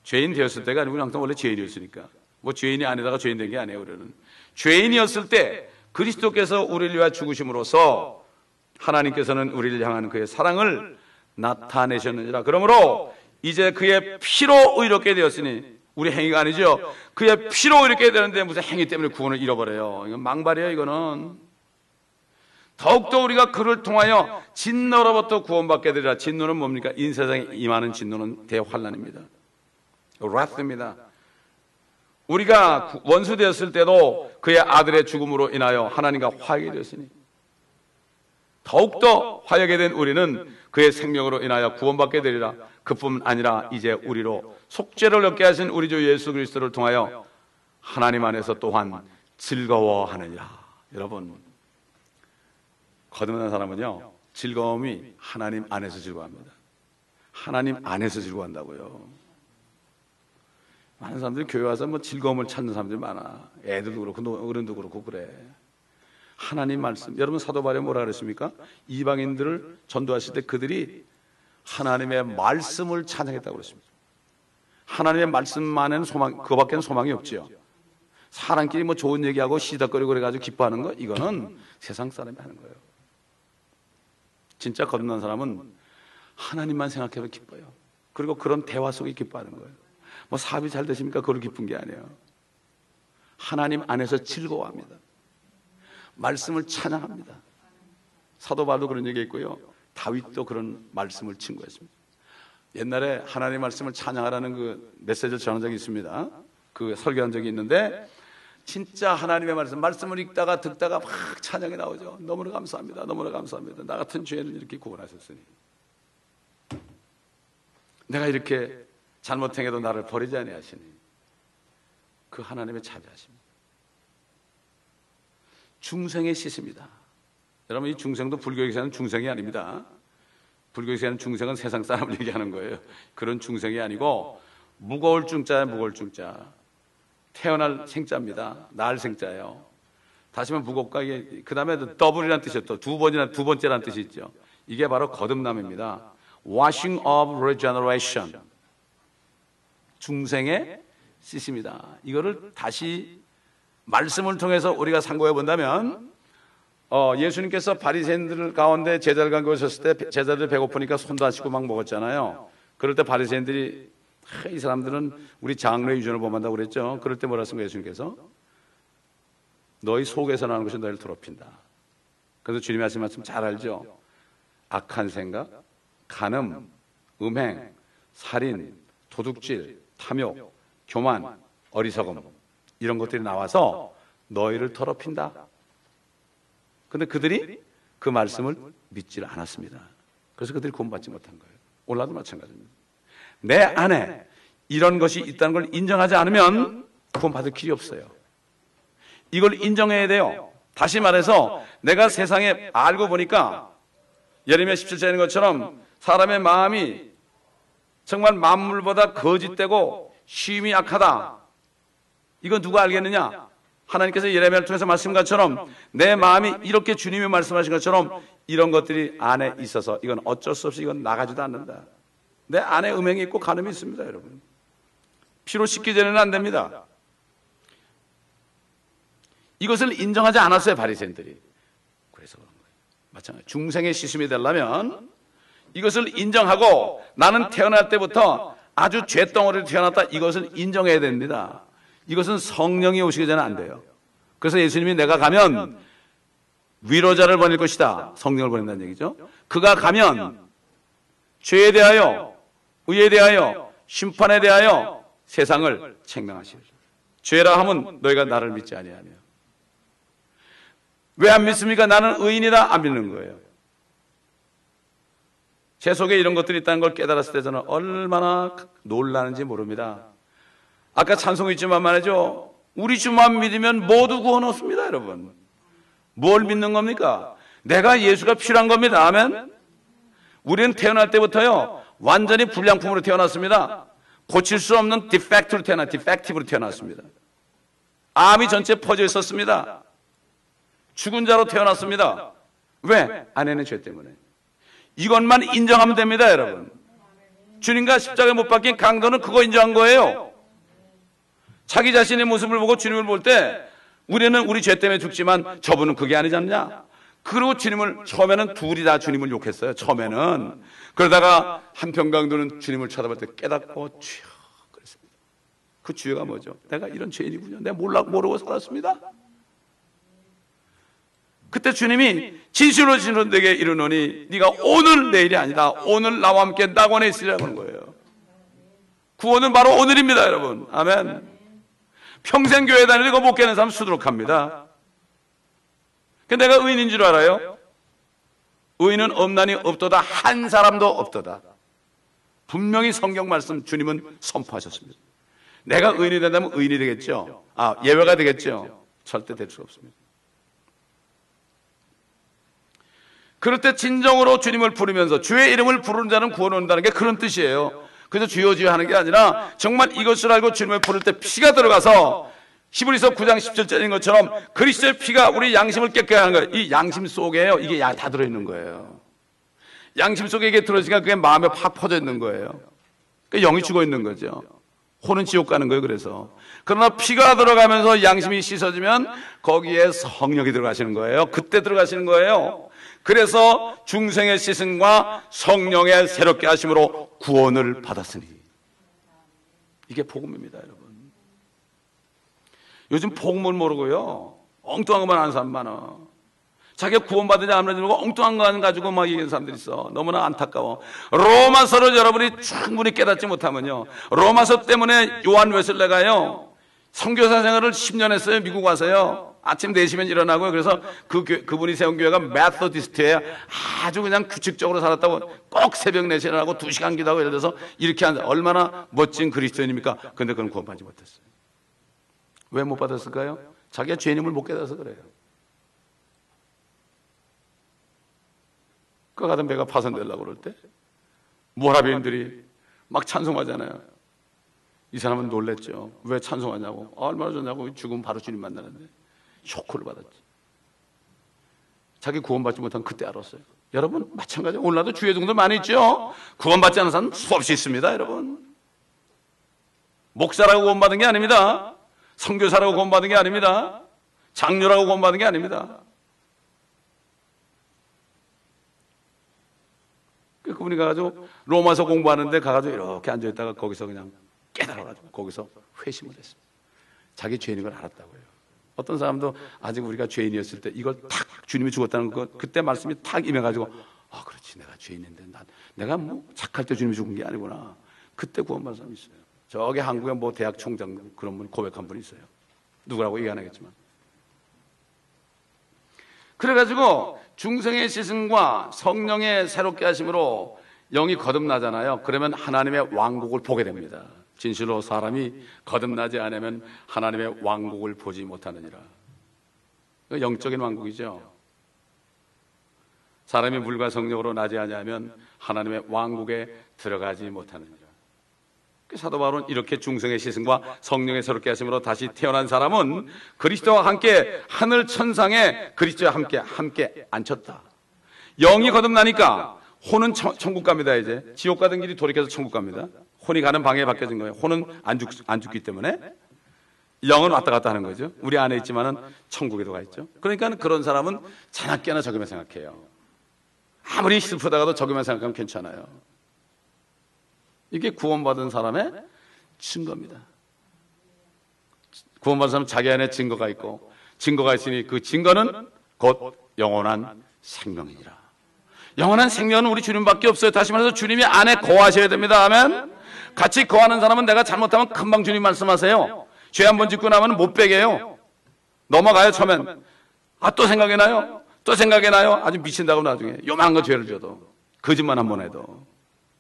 죄인 되었을 때가 아니고 항상 원래 죄인이었으니까. 뭐 죄인이 아니다가 죄인 된 게 아니에요. 우리는 죄인이었을 때 그리스도께서 우리를 위하여 죽으심으로써 하나님께서는 우리를 향하는 그의 사랑을 나타내셨느니라. 그러므로 이제 그의 피로 의롭게 되었으니, 우리 행위가 아니죠. 그의 피로 의롭게 되는데 무슨 행위 때문에 구원을 잃어버려요. 이건 망발이에요. 이거는 더욱더 우리가 그를 통하여 진노로부터 구원받게 되리라. 진노는 뭡니까? 인세상에 임하는 진노는 대환난입니다. wrath입니다. 우리가 원수 되었을 때도 그의 아들의 죽음으로 인하여 하나님과 화하게 되었으니, 더욱더 화하게 된 우리는 그의 생명으로 인하여 구원받게 되리라. 그뿐 아니라 이제 우리로 속죄를 얻게 하신 우리 주 예수 그리스도를 통하여 하나님 안에서 또한 즐거워하느니라. 여러분, 거듭난 사람은요, 즐거움이 하나님 안에서 즐거워합니다. 하나님 안에서 즐거워한다고요. 많은 사람들이 교회 와서 뭐 즐거움을 찾는 사람들이 많아. 애들도 그렇고 어른도 그렇고 그래. 하나님 말씀, 여러분 사도 바울이 뭐라 그랬습니까? 이방인들을 전도하실 때 그들이 하나님의 말씀을 찬양했다고 그랬습니다. 하나님의 말씀만은 소망, 그거밖에는 소망이 없지요. 사람끼리 뭐 좋은 얘기하고 시덕거리고 그래가지고 기뻐하는 거, 이거는 세상 사람이 하는 거예요. 진짜 거듭난 사람은 하나님만 생각해도 기뻐요. 그리고 그런 대화 속에 기뻐하는 거예요. 뭐 사업이 잘 되십니까? 그걸 기쁜 게 아니에요. 하나님 안에서 즐거워합니다. 말씀을 찬양합니다. 사도 바울도 그런 얘기 있고요. 다윗도 그런 말씀을 친구했습니다. 옛날에 하나님의 말씀을 찬양하라는 그 메시지를 전한 적이 있습니다. 그 설교한 적이 있는데, 진짜 하나님의 말씀을 읽다가 듣다가 막 찬양이 나오죠. 너무나 감사합니다. 너무나 감사합니다. 나 같은 죄인을 이렇게 구원하셨으니, 내가 이렇게 잘못 행해도 나를 버리지 아니하시니, 그 하나님의 자비하십니다. 중생의 시십니다. 여러분, 이 중생도 불교에서 하는 중생이 아닙니다. 불교에서 하는 중생은 세상 사람을 얘기하는 거예요. 그런 중생이 아니고 무거울 중자야, 무거울 중자. 태어날 생자입니다. 날 생자예요. 다시 한번 무겁고, 그 다음에 더블이라는 뜻이요. 또 두 번째라는 뜻이 있죠. 이게 바로 거듭남입니다. Washing of regeneration. 중생의 씻습니다. 이거를 다시 말씀을 통해서 우리가 상고해 본다면, 예수님께서 바리새인들 가운데 제자를 갖고 오셨을 때 제자들 배고프니까 손도 안 씻고 막 먹었잖아요. 그럴 때 바리새인들이 이 사람들은 우리 장로의 유전을 범한다고 그랬죠. 그럴 때 뭐라 했습니까? 예수님께서 너희 속에서 나는 것이 너희를 더럽힌다. 그래서 주님이 하신 말씀 잘 알죠. 악한 생각, 간음, 음행, 살인, 도둑질, 탐욕, 교만, 어리석음, 이런 것들이 나와서 너희를 더럽힌다. 그런데 그들이 그 말씀을 믿지를 않았습니다. 그래서 그들이 구원받지 못한 거예요. 오늘도 마찬가지입니다. 내 안에 이런 것이 있다는 걸 인정하지 않으면 구원받을 길이 없어요. 이걸 인정해야 돼요. 다시 말해서 내가 세상에 알고 보니까 예레미야 17장에 있는 것처럼 사람의 마음이 정말 만물보다 거짓되고 쉼이 약하다. 이건 누가 알겠느냐? 하나님께서 예레미야를 통해서 말씀한 것처럼 내 마음이 이렇게 주님이 말씀하신 것처럼 이런 것들이 안에 있어서 이건 어쩔 수 없이 이건 나가지도 않는다. 내 안에 음행이 있고 간음이 있습니다, 여러분. 피로 씻기 전에는 안 됩니다. 이것을 인정하지 않았어요, 바리새인들이. 그래서 그런 거예요. 마찬가지. 중생의 씻음이 되려면 이것을 인정하고 나는 태어날 때부터 아주 죄덩어리로 태어났다. 이것을 인정해야 됩니다. 이것은 성령이 오시기 전에 안 돼요. 그래서 예수님이 내가 가면 위로자를 보낼 것이다. 성령을 보낸다는 얘기죠. 그가 가면 죄에 대하여, 의에 대하여, 심판에 대하여 세상을 책망하시오. 죄라 하면 너희가 나를 믿지 아니하며. 왜 안 믿습니까? 나는 의인이다. 안 믿는 거예요. 제 속에 이런 것들이 있다는 걸 깨달았을 때 저는 얼마나 놀라는지 모릅니다. 아까 찬송이 있지만 말이죠. 우리 주만 믿으면 모두 구원 얻습니다, 여러분. 뭘 믿는 겁니까? 내가 예수가 필요한 겁니다. 아멘. 우리는 태어날 때부터요 완전히 불량품으로 태어났습니다. 고칠 수 없는 디펙티브로 태어났습니다. 암이 전체 퍼져 있었습니다. 죽은 자로 태어났습니다. 왜? 안에는 죄 때문에. 이것만 인정하면 됩니다, 여러분. 주님과 십자가에 못 박힌 강도는 그거 인정한 거예요. 자기 자신의 모습을 보고 주님을 볼 때 우리는 우리 죄 때문에 죽지만 저분은 그게 아니지 않냐. 그리고 주님을 처음에는 둘이 다 주님을 욕했어요. 처음에는. 그러다가 한편 강도는 주님을 쳐다볼 때 깨닫고 주여 그랬습니다. 그 주여가 뭐죠? 내가 이런 죄인이군요. 내가 모르고 살았습니다. 그때 주님이 진실로 내게 이르노니 네가 오늘 내일이 아니다. 오늘 나와 함께 낙원에 있으라는 거예요. 구원은 바로 오늘입니다, 여러분. 아멘. 평생 교회 다니고 못 깨는 사람 수두룩합니다. 근데 내가 의인인 줄 알아요? 의인은 없나니 없도다. 한 사람도 없도다. 분명히 성경 말씀 주님은 선포하셨습니다. 내가 의인이 된다면 의인이 되겠죠. 예외가 되겠죠. 절대 될 수 없습니다. 그럴 때 진정으로 주님을 부르면서 주의 이름을 부르는 자는 구원 얻는다는 게 그런 뜻이에요. 그래서 주여 주여 하는 게 아니라 정말 이것을 알고 주님을 부를 때 피가 들어가서 히브리서 9장 17절인 것처럼 그리스도의 피가 우리 양심을 깨끗하게 하는 거예요. 이 양심 속에요. 이게 다 들어있는 거예요. 양심 속에 이게 들어있으니까 그게 마음에 팍 퍼져 있는 거예요. 그러니까 영이 죽어 있는 거죠. 혼은 지옥 가는 거예요. 그래서 그러나 피가 들어가면서 양심이 씻어지면 거기에 성령이 들어가시는 거예요. 그때 들어가시는 거예요. 그래서 중생의 씻음과 성령의 새롭게 하심으로 구원을 받았으니 이게 복음입니다, 여러분. 요즘 복음을 모르고요 엉뚱한 것만 아는 사람 많아. 자기가 구원받으냐 안 받으냐고 엉뚱한 거 가지고 막 얘기하는 사람들이 있어. 너무나 안타까워. 로마서를 여러분이 충분히 깨닫지 못하면요 로마서 때문에 요한 웨슬레가요 선교사 생활을 10년 했어요. 미국 와서요. 아침 4시면 일어나고요. 그래서 그분이 세운 교회가 메소디스트예요. 아주 그냥 규칙적으로 살았다고 꼭 새벽 4시에 일어나고 2시간 기도하고 예를 들어서 이렇게 한 얼마나 멋진 그리스도인입니까? 근데 그건 구원받지 못했어요. 왜 못 받았을까요? 자기가 죄인임을 못 깨달아서 그래요. 그 가던 배가 파손되려고 그럴 때 모라비인들이 막 찬송하잖아요. 이 사람은 놀랬죠. 왜 찬송하냐고. 얼마나 좋냐고. 죽으면 바로 주님 만나는데 쇼크를 받았지. 자기 구원받지 못한 그때 알았어요. 여러분 마찬가지예요. 오늘날도 주의 종들 많이 있죠. 구원받지 않은 사람 수없이 있습니다. 여러분 목사라고 구원받은 게 아닙니다. 선교사라고 구원받은 게 아닙니다. 장로라고 구원받은 게 아닙니다. 그분이 가가지고 로마서 공부하는데 가가지고 이렇게 앉아있다가 거기서 그냥 깨달아가지고 거기서 회심을 했습니다. 자기 죄인인 걸 알았다고요. 어떤 사람도 아직 우리가 죄인이었을 때 이걸 탁 주님이 죽었다는 거 그때 말씀이 탁 임해가지고 아 그렇지 내가 죄인인데 내가 뭐 착할 때 주님이 죽은 게 아니구나. 그때 구원받은 사람이 있어요. 저기 한국에 뭐 대학 총장 그런 분 고백한 분이 있어요. 누구라고 얘기 안 하겠지만. 그래가지고 중생의 시승과 성령의 새롭게 하심으로 영이 거듭나잖아요. 그러면 하나님의 왕국을 보게 됩니다. 진실로 사람이 거듭나지 않으면 하나님의 왕국을 보지 못하느니라. 영적인 왕국이죠. 사람이 물과 성령으로 나지 아니하면 하나님의 왕국에 들어가지 못하느니라. 사도 바울은 이렇게 중생의 시승과 성령의 새롭게 하심으로 다시 태어난 사람은 그리스도와 함께 하늘 천상에 그리스도와 함께 앉혔다. 영이 거듭나니까 혼은 천국 갑니다. 이제 지옥 가던 길이 돌이켜서 천국 갑니다. 혼이 가는 방향이 바뀌어진 거예요. 혼은 안 죽기 때문에 영은 왔다 갔다 하는 거죠. 우리 안에 있지만은 천국에도 가 있죠. 그러니까 그런 사람은 자나깨나 저기만 생각해요. 아무리 슬프다가도 저기만 생각하면 괜찮아요. 이게 구원받은 사람의 증거입니다. 구원받은 사람은 자기 안에 증거가 있고 증거가 있으니 그 증거는 곧 영원한 생명이니라. 영원한 생명은 우리 주님밖에 없어요. 다시 말해서 주님이 안에 거하셔야 됩니다. 아멘. 같이 거하는 사람은 내가 잘못하면 금방 주님 말씀하세요. 죄 한 번 짓고 나면 못 베게요. 넘어가요. 처음엔 또 생각이 나요. 또 생각이 나요. 아주 미친다고 나중에 요만한 거 죄를 져도 거짓말 한 번 해도.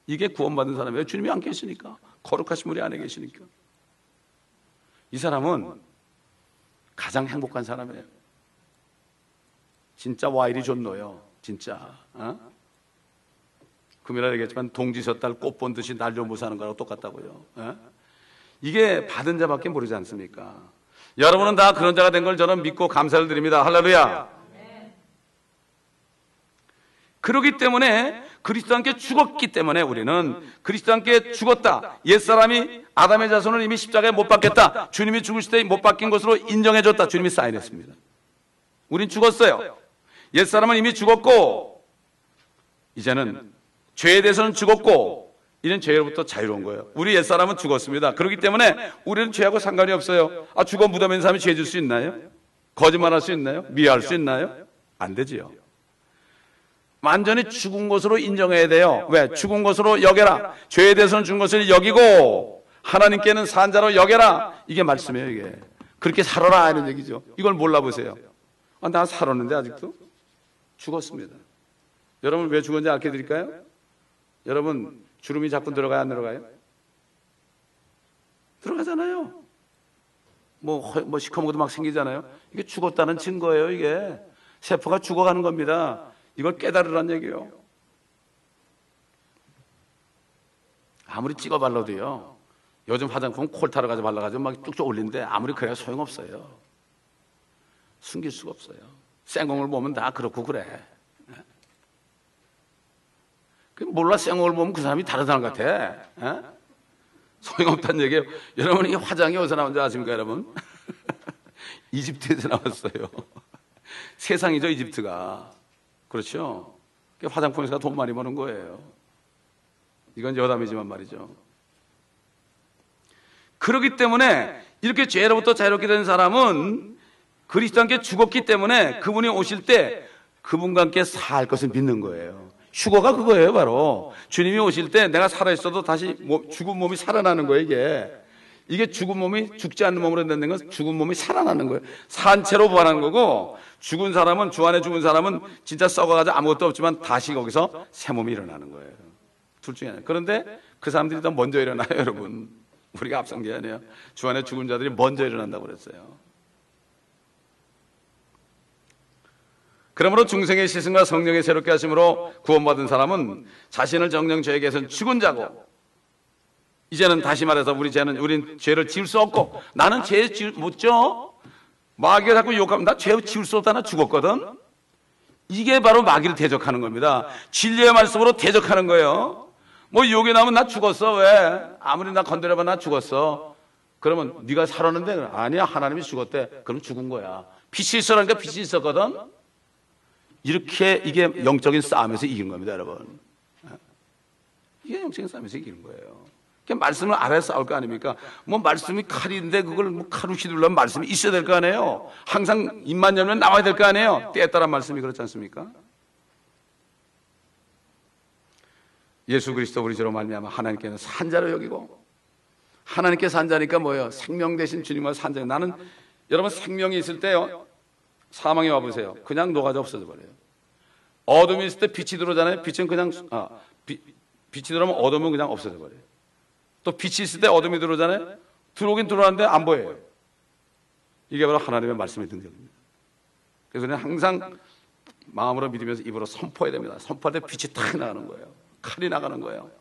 이게 구원받은 사람이에요. 주님이 안 계시니까. 거룩하신 분이 안에 계시니까. 이 사람은 가장 행복한 사람이에요. 진짜 와일이 좋노요. 진짜. 금요일에 얘기했지만 동지 섰달 꽃 본 듯이 날려 못 사는 거랑 똑같다고요. 이게 받은 자밖에 모르지 않습니까? 여러분은 다 그런 자가 된 걸 저는 믿고 감사를 드립니다. 할렐루야. 그렇기 때문에 그리스도와 함께 죽었기 때문에 우리는 그리스도와 함께 죽었다. 옛사람이 아담의 자손을 이미 십자가에 못 박겠다. 주님이 죽으실 때 못 박힌 것으로 인정해줬다. 주님이 사인했습니다. 우린 죽었어요. 옛사람은 이미 죽었고 이제는 죄에 대해서는 죽었고 이는 죄로부터 자유로운 거예요. 우리 옛사람은 죽었습니다. 그렇기 때문에 우리는 죄하고 상관이 없어요. 죽어 무덤에 있는 사람이 죄 질 수 있나요? 거짓말할 수 있나요? 미워할 수 있나요? 안 되지요. 완전히 죽은 것으로 인정해야 돼요. 왜? 죽은 것으로 여겨라. 죄에 대해서는 죽은 것을 여기고 하나님께는 산 자로 여겨라. 이게 말씀이에요. 이게 그렇게 살아라 하는 얘기죠. 이걸 몰라보세요. 나 살았는데 아직도 죽었습니다. 여러분 왜 죽었는지 알게 드릴까요? 여러분 주름이 자꾸 들어가요? 안 들어가요? 들어가잖아요. 뭐 시커먼 것도 막 생기잖아요. 이게 죽었다는 증거예요. 이게 세포가 죽어가는 겁니다. 이걸 깨달으란 얘기예요. 아무리 찍어 발라도요. 요즘 화장품 콜타로 가지고 발라가지고 막 쭉쭉 올리는데 아무리 그래야 소용없어요. 숨길 수가 없어요. 생공을 보면 다 그렇고 그래. 몰라 생공을 보면 그 사람이 다른 사람 같아. 소용없다는 얘기예요. 여러분 이 화장이 어디서 나온지 아십니까 여러분? 이집트에서 나왔어요. 세상이죠 이집트가. 그렇죠. 화장품에서 돈 많이 버는 거예요. 이건 여담이지만 말이죠. 그렇기 때문에 이렇게 죄로부터 자유롭게 된 사람은 그리스도와 함께 죽었기 때문에 그분이 오실 때 그분과 함께 살 것을 믿는 거예요. 휴거가 그거예요. 바로 주님이 오실 때 내가 살아있어도 다시 죽은 몸이 살아나는 거예요. 이게 죽은 몸이 죽지 않는 몸으로 된다는 건 죽은 몸이 살아나는 거예요. 산 채로 부활하는 거고 죽은 사람은 주 안에 죽은 사람은 진짜 썩어가지고 아무것도 없지만 다시 거기서 새 몸이 일어나는 거예요. 둘 중에 하나. 그런데 그 사람들이 더 먼저 일어나요. 여러분 우리가 앞선 게 아니에요. 주 안에 죽은 자들이 먼저 일어난다고 그랬어요. 그러므로 중생의 시승과 성령의 새롭게 하심으로 구원받은 사람은 자신을 정령 죄에게선 죽은 자고 이제는 다시 말해서 우린 죄를 지을 수 없고 나는 죄 못 져. 마귀가 자꾸 욕하면 나 죄 지을 수 없다. 나 죽었거든. 이게 바로 마귀를 대적하는 겁니다. 진리의 말씀으로 대적하는 거예요. 뭐 욕이 나면 나 죽었어. 왜? 아무리 나 건드려봐 나 죽었어. 그러면 네가 살았는데 아니야 하나님이 죽었대. 그럼 죽은 거야. 빛이 있으라니까 빛이 있었거든. 이렇게 이게 영적인 싸움에서 이기는 겁니다, 여러분. 이게 영적인 싸움에서 이기는 거예요. 말씀을 알아야 싸울 거 아닙니까? 뭐 말씀이 칼인데 그걸 뭐 칼로 휘두르려면 말씀이 있어야 될 거 아니에요. 항상 입만 열면 나와야 될 거 아니에요. 때에 따라 말씀이 그렇지 않습니까? 예수 그리스도 우리 죄로 말미암아 하나님께는 산자로 여기고, 하나님께 산자니까 뭐예요? 생명 대신 주님과 산자. 나는 여러분 생명이 있을 때요, 사망이 와보세요. 그냥 녹아져 없어져 버려요. 어둠이 있을 때 빛이 들어오잖아요. 빛은 그냥 빛이 들어오면 어둠은 그냥 없어져 버려요. 또 빛이 있을 때 어둠이 들어오잖아요. 들어오긴 들어오는데 안 보여요. 이게 바로 하나님의 말씀의 능력입니다. 그래서 우리는 항상 마음으로 믿으면서 입으로 선포해야 됩니다. 선포할 때 빛이 탁 나가는 거예요. 칼이 나가는 거예요.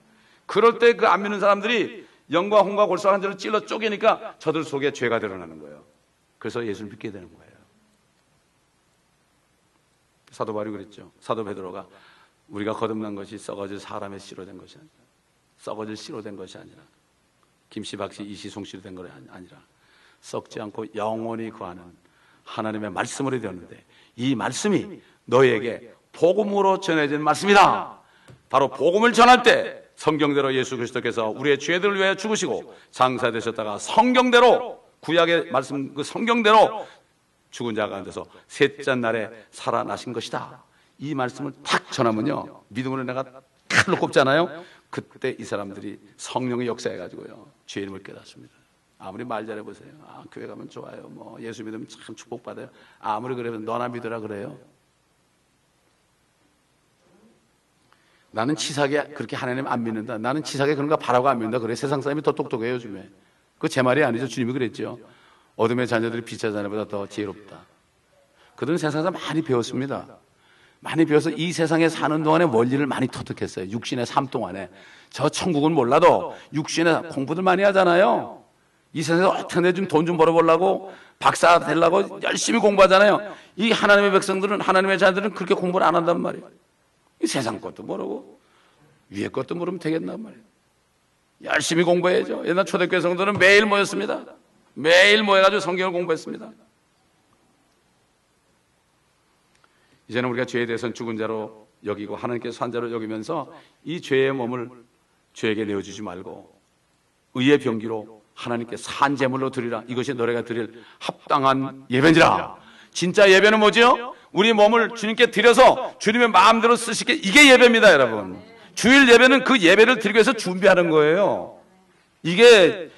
그럴 때 그 안 믿는 사람들이 영과 홍과 골수와 한자를 찔러 쪼개니까 저들 속에 죄가 드러나는 거예요. 그래서 예수를 믿게 되는 거예요. 사도 바울이 그랬죠. 사도 베드로가 우리가 거듭난 것이 썩어질 사람의 씨로 된 것이 아니라, 썩어질 씨로 된 것이 아니라, 김씨 박씨 이씨 송씨로 된 것이 아니라 썩지 않고 영원히 거하는 하나님의 말씀으로 되었는데, 이 말씀이 너희에게 복음으로 전해진 말씀이다. 바로 복음을 전할 때 성경대로 예수 그리스도께서 우리의 죄들을 위해 죽으시고 장사되셨다가 성경대로, 구약의 말씀 그 성경대로 죽은 자 가운데서 셋째 날에 살아나신 것이다. 이 말씀을 탁 전하면요, 믿음으로 내가 칼로 꼽잖아요. 그때 이 사람들이 성령의 역사해가지고요, 죄 이름을 깨닫습니다. 아무리 말 잘해보세요. 교회 가면 좋아요. 뭐 예수 믿으면 참 축복받아요. 아무리 그러면 너나 믿으라 그래요. 나는 치사하게 그렇게 하나님 안 믿는다. 나는 치사하게 그런 거 바라고 안 믿는다. 그래. 세상 사람이 더 똑똑해요, 요즘에. 그거 제 말이 아니죠. 주님이 그랬죠. 어둠의 자녀들이 빛의 자녀보다 더 지혜롭다. 그들은 세상에서 많이 배웠습니다. 많이 배워서 이 세상에 사는 동안에 원리를 많이 터득했어요. 육신의 삶 동안에. 저 천국은 몰라도 육신의 공부들 많이 하잖아요. 이 세상에서 어떻게 좀 돈 좀 벌어보려고, 박사 되려고 열심히 공부하잖아요. 이 하나님의 백성들은, 하나님의 자녀들은 그렇게 공부를 안 한단 말이에요. 이 세상 것도 모르고 위에 것도 모르면 되겠단 말이에요. 열심히 공부해야죠. 옛날 초대교회 성도들은 매일 모였습니다. 매일 모여가지고 성경을 공부했습니다. 이제는 우리가 죄에 대해서는 죽은 자로 여기고 하나님께서 산 자로 여기면서 이 죄의 몸을 죄에게 내어주지 말고 의의 병기로 하나님께 산 제물로 드리라. 이것이 너희가 드릴 합당한 예배니라. 진짜 예배는 뭐죠? 우리 몸을 주님께 드려서 주님의 마음대로 쓰시게, 이게 예배입니다, 여러분. 주일 예배는 그 예배를 드리기 위해서 준비하는 거예요. 이게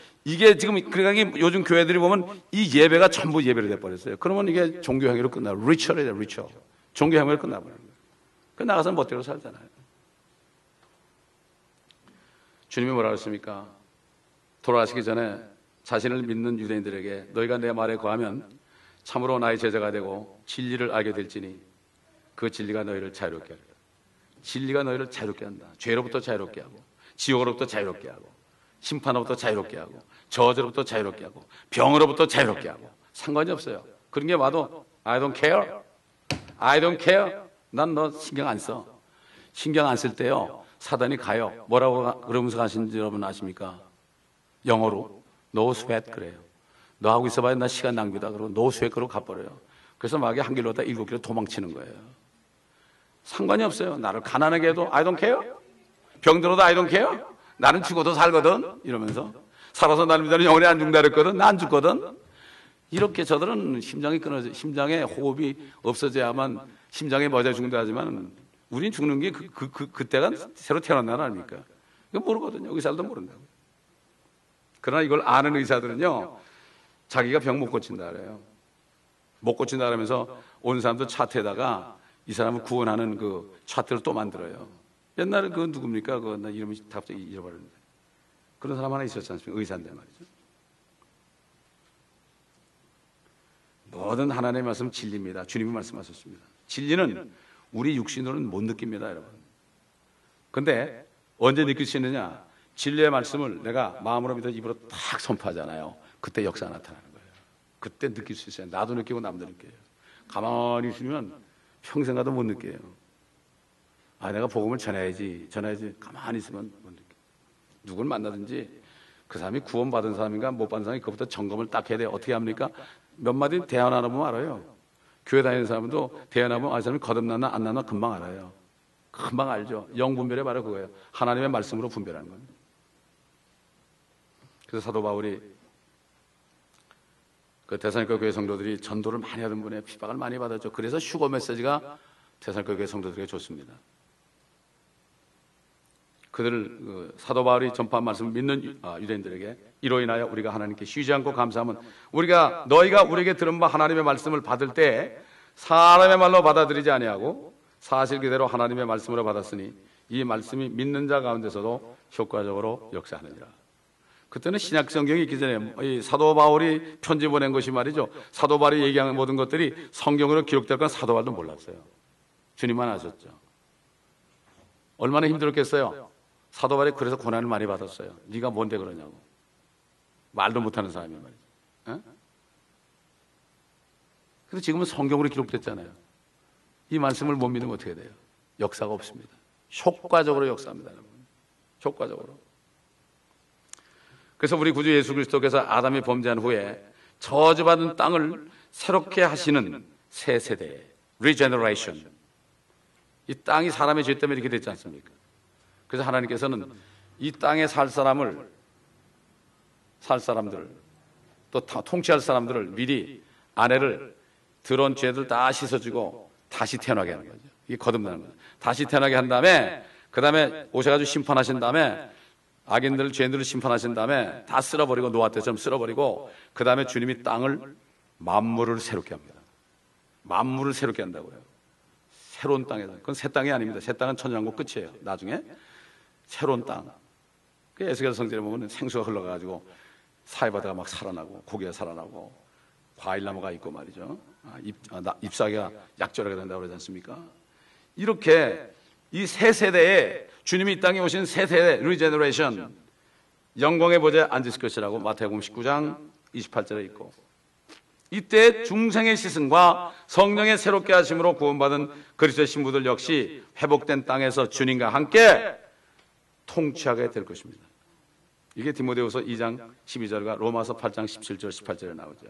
지금 그러니까 요즘 교회들이 보면 이 예배가 전부 예배로 돼버렸어요. 그러면 이게 종교 행위로 끝나요. 리처얼이에요, 리처얼. 종교 행위로 끝나버려요. 그 나가서 멋대로 살잖아요. 주님이 뭐라 그랬습니까? 돌아가시기 전에 자신을 믿는 유대인들에게 너희가 내 말에 거하면 참으로 나의 제자가 되고 진리를 알게 될지니 그 진리가 너희를 자유롭게 하리라. 진리가 너희를 자유롭게 한다. 죄로부터 자유롭게 하고, 지옥으로부터 자유롭게 하고, 심판으로부터 자유롭게 하고, 저주로부터 자유롭게 하고, 병으로부터 자유롭게 하고. 상관이 없어요. 그런 게 와도 I don't care. I don't care. 난 너 신경 안 써. 신경 안 쓸 때요, 사단이 가요. 뭐라고 그러면서 가시는지 여러분 아십니까? 영어로 No sweat 그래요. 너 하고 있어봐야 나 시간 낭비다. 그러고 No sweat 그러고 가버려요. 그래서 막에 한 길로 갔다 7길로 도망치는 거예요. 상관이 없어요. 나를 가난하게 해도 I don't care. 병들어도 I don't care. 나는 죽어도 살거든. 이러면서 살아서 나를 믿는 영원히 안 죽는다 그랬거든. 나 안 죽거든. 이렇게 저들은 심장이 끊어져, 심장에 호흡이 없어져야만 심장에 맞아 죽는다 하지만 우린 죽는 게 그때가 새로 태어난 날 아닙니까? 이거 모르거든요. 의사들도 모른다고. 그러나 이걸 아는 의사들은요, 자기가 병 못 고친다 그래요. 못 고친다 그러면서 온 사람들 차트에다가 이 사람을 구원하는 그 차트를 또 만들어요. 옛날에 그 누굽니까? 나 이름이 갑자기 잃어버렸는데. 그런 사람 하나 있었지 않습니까? 의사인데 말이죠. 모든 하나님의 말씀 진리입니다. 주님이 말씀하셨습니다. 진리는 우리 육신으로는 못 느낍니다, 여러분. 근데 언제 느낄 수 있느냐? 진리의 말씀을 내가 마음으로 믿어 입으로 딱 선포하잖아요. 그때 역사가 나타나는 거예요. 그때 느낄 수 있어요. 나도 느끼고 남도 느껴요. 가만히 있으면 평생 가도 못 느껴요. 내가 복음을 전해야지 가만히 있으면 못 느껴요. 누굴 만나든지 그 사람이 구원받은 사람인가 못 받은 사람이 그것부터 점검을 딱 해야 돼요. 어떻게 합니까? 몇 마디 대화 나눠보면 알아요. 교회 다니는 사람도 대화 나눠보면 사람이 거듭났나 안 났나 금방 알아요. 금방 알죠. 영분별이 바로 그거예요. 하나님의 말씀으로 분별하는 거예요. 그래서 사도 바울이 그 데살로니가 교회 성도들이 전도를 많이 하던 분의 핍박을 많이 받았죠. 그래서 휴거 메시지가 데살로니가 교회 성도들에게 좋습니다. 그들을 사도 바울이 전파한 말씀을 믿는 유대인들에게 이로 인하여 우리가 하나님께 쉬지 않고 감사하면 너희가 우리에게 들은 바 하나님의 말씀을 받을 때 사람의 말로 받아들이지 아니하고 사실 그대로 하나님의 말씀으로 받았으니 이 말씀이 믿는 자 가운데서도 효과적으로 역사하느니라. 그때는 신약 성경이 있기 전에 이 사도 바울이 편지 보낸 것이 말이죠. 사도 바울이 얘기한 모든 것들이 성경으로 기록될 건 사도 바울도 몰랐어요. 주님만 아셨죠. 얼마나 힘들었겠어요. 사도 바울이 그래서 고난을 많이 받았어요. 네가 뭔데 그러냐고. 말도 못하는 사람이 말이죠. 근데 지금은 성경으로 기록됐잖아요. 이 말씀을 못 믿으면 어떻게 돼요? 역사가 없습니다. 효과적으로 역사합니다, 여러분. 효과적으로. 그래서 우리 구주 예수 그리스도께서 아담이 범죄한 후에 저주받은 땅을 새롭게 하시는 새 세대, regeneration. 이 땅이 사람의 죄 때문에 이렇게 됐지 않습니까? 그래서 하나님께서는 이 땅에 살 사람들, 또 통치할 사람들을 미리 아내를 들어온 죄들 다 씻어주고 다시 태어나게 하는 거죠. 이게 거듭나는 거죠. 다시 태어나게 한 다음에 그 다음에 오셔가지고 심판하신 다음에 악인들, 죄인들을 심판하신 다음에 다 쓸어버리고 노아 때처럼 쓸어버리고 그 다음에 주님이 땅을 만물을 새롭게 합니다. 만물을 새롭게 한다고요. 새로운 땅에서. 그건 새 땅이 아닙니다. 새 땅은 천년왕국 끝이에요. 나중에 새로운 땅. 그 에스겔 성전에 보면 생수가 흘러가지고 사이바다가 막 살아나고 고기가 살아나고 과일나무가 있고 말이죠. 잎사귀가 약절하게 된다고 그러지 않습니까? 이렇게 이 새 세대에 주님이 이 땅에 오신 새 세대 리제너레이션 영광의 보좌에 앉으실 것이라고 마태복음 19장 28절에 있고 이때 중생의 시승과 성령의 새롭게 하심으로 구원받은 그리스도의 신부들 역시 회복된 땅에서 주님과 함께 통치하게 될 것입니다. 이게 디모데후서 2장 12절과 로마서 8장 17절 18절에 나오죠.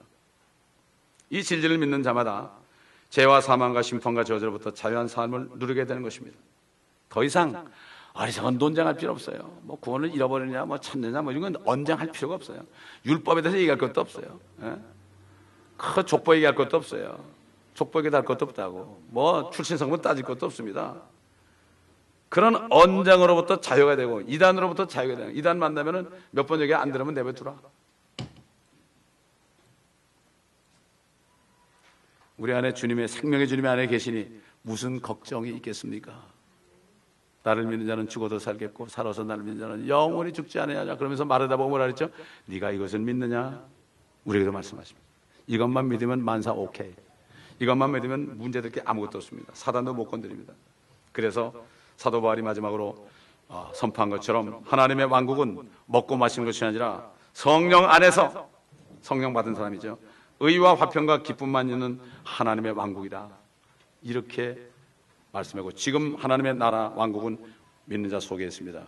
이 진리를 믿는 자마다 죄와 사망과 심판과 저주로부터 자유한 삶을 누리게 되는 것입니다. 더 이상 어리석은 논쟁할 필요 없어요. 뭐 구원을 잃어버리냐, 뭐 찾느냐, 뭐 이런 건 언쟁할 필요가 없어요. 율법에 대해서 얘기할 것도 없어요. 그 족보 얘기할 것도 없어요. 족보 얘기할 것도 없다고. 뭐 출신성분 따질 것도 없습니다. 그런 언쟁으로부터 자유가 되고 이단으로부터 자유가 되는. 이단 만나면은 몇 번 얘기 안 들으면 내버려두라. 우리 안에 주님의 생명의 주님의 안에 계시니 무슨 걱정이 있겠습니까? 나를 믿는 자는 죽어도 살겠고 살아서 나를 믿는 자는 영원히 죽지 않으냐. 그러면서 말하다 보면 뭐라 그랬죠? 네가 이것을 믿느냐? 우리에게도 말씀하십니다. 이것만 믿으면 만사 오케이. 이것만 믿으면 문제될 게 아무것도 없습니다. 사단도 못 건드립니다. 그래서 사도 바울이 마지막으로 선포한 것처럼 하나님의 왕국은 먹고 마시는 것이 아니라 성령 안에서 성령 받은 사람이죠. 의와 화평과 기쁨만 있는 하나님의 왕국이다. 이렇게 말씀하고 지금 하나님의 나라 왕국은 믿는 자 속에 있습니다.